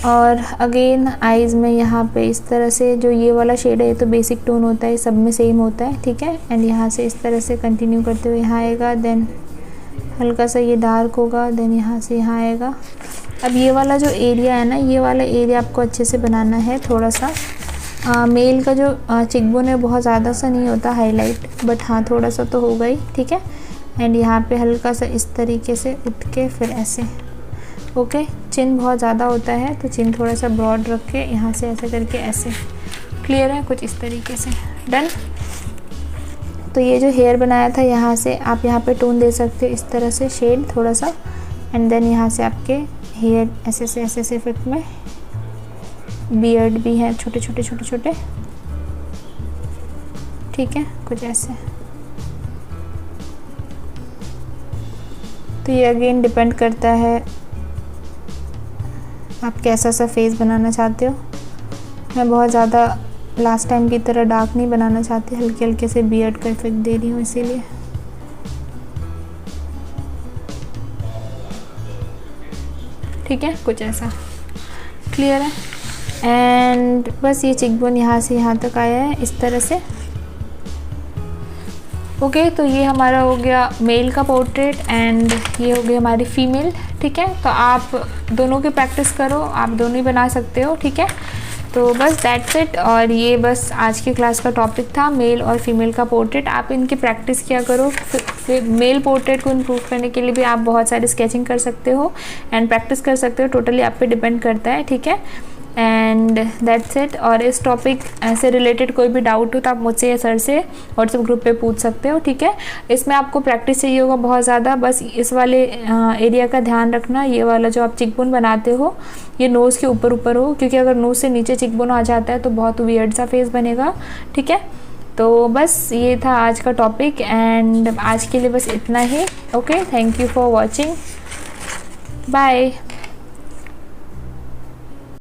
और अगेन आईज़ में यहाँ पे इस तरह से जो ये वाला शेड है, ये तो बेसिक टोन होता है, सब में सेम होता है। ठीक है, एंड यहाँ से इस तरह से कंटिन्यू करते हुए यहाँ आएगा, देन हल्का सा ये डार्क होगा, देन यहाँ से यहाँ आएगा। अब ये वाला जो एरिया है ना, ये वाला एरिया आपको अच्छे से बनाना है। थोड़ा सा मेल का जो चिकबोन है बहुत ज़्यादा सा नहीं होता हाईलाइट, बट हाँ थोड़ा सा तो होगा ही। ठीक है, एंड यहाँ पे हल्का सा इस तरीके से उठ के फिर ऐसे। ओके, चिन बहुत ज़्यादा होता है, तो चिन थोड़ा सा ब्रॉड रख के यहाँ से ऐसे करके ऐसे। क्लियर है? कुछ इस तरीके से। डन। तो ये जो हेयर बनाया था, यहाँ से आप यहाँ पे टोन दे सकते हो इस तरह से, शेड थोड़ा सा, एंड देन यहाँ से आपके हेयर ऐसे से इफेक्ट में। बियर्ड भी है छोटे छोटे छोटे छोटे। ठीक है, कुछ ऐसे। तो ये अगेन डिपेंड करता है आप कैसा सा फेस बनाना चाहते हो। मैं बहुत ज़्यादा लास्ट टाइम की तरह डार्क नहीं बनाना चाहती, हल्के हल्के से बियर्ड का इफेक्ट दे रही हूँ इसीलिए। ठीक है, कुछ ऐसा क्लियर है। एंड बस ये चिकबोन यहाँ से यहाँ तक आया है इस तरह से। ओके, तो ये हमारा हो गया मेल का पोर्ट्रेट एंड ये हो गई हमारी फीमेल। ठीक है, तो आप दोनों की प्रैक्टिस करो, आप दोनों ही बना सकते हो। ठीक है, तो बस दैट्स इट। और ये बस आज की क्लास का टॉपिक था, मेल और फीमेल का पोर्ट्रेट। आप इनकी प्रैक्टिस किया करो। फिर मेल पोर्ट्रेट को इम्प्रूव करने के लिए भी आप बहुत सारी स्केचिंग कर सकते हो एंड प्रैक्टिस कर सकते हो, टोटली आप पे डिपेंड करता है। ठीक है, एंड दैट्स इट। और इस टॉपिक से रिलेटेड कोई भी डाउट हो तो आप मुझसे या सर से व्हाट्सएप ग्रुप पे पूछ सकते हो। ठीक है, इसमें आपको प्रैक्टिस चाहिए होगा बहुत ज़्यादा। बस इस वाले एरिया का ध्यान रखना, ये वाला जो आप चिकबोन बनाते हो ये नोज़ के ऊपर ऊपर हो, क्योंकि अगर नोज़ से नीचे चिकबोन आ जाता है तो बहुत वियर्ड सा फेस बनेगा। ठीक है, तो बस ये था आज का टॉपिक एंड आज के लिए बस इतना ही। Okay, thank you for watching, bye.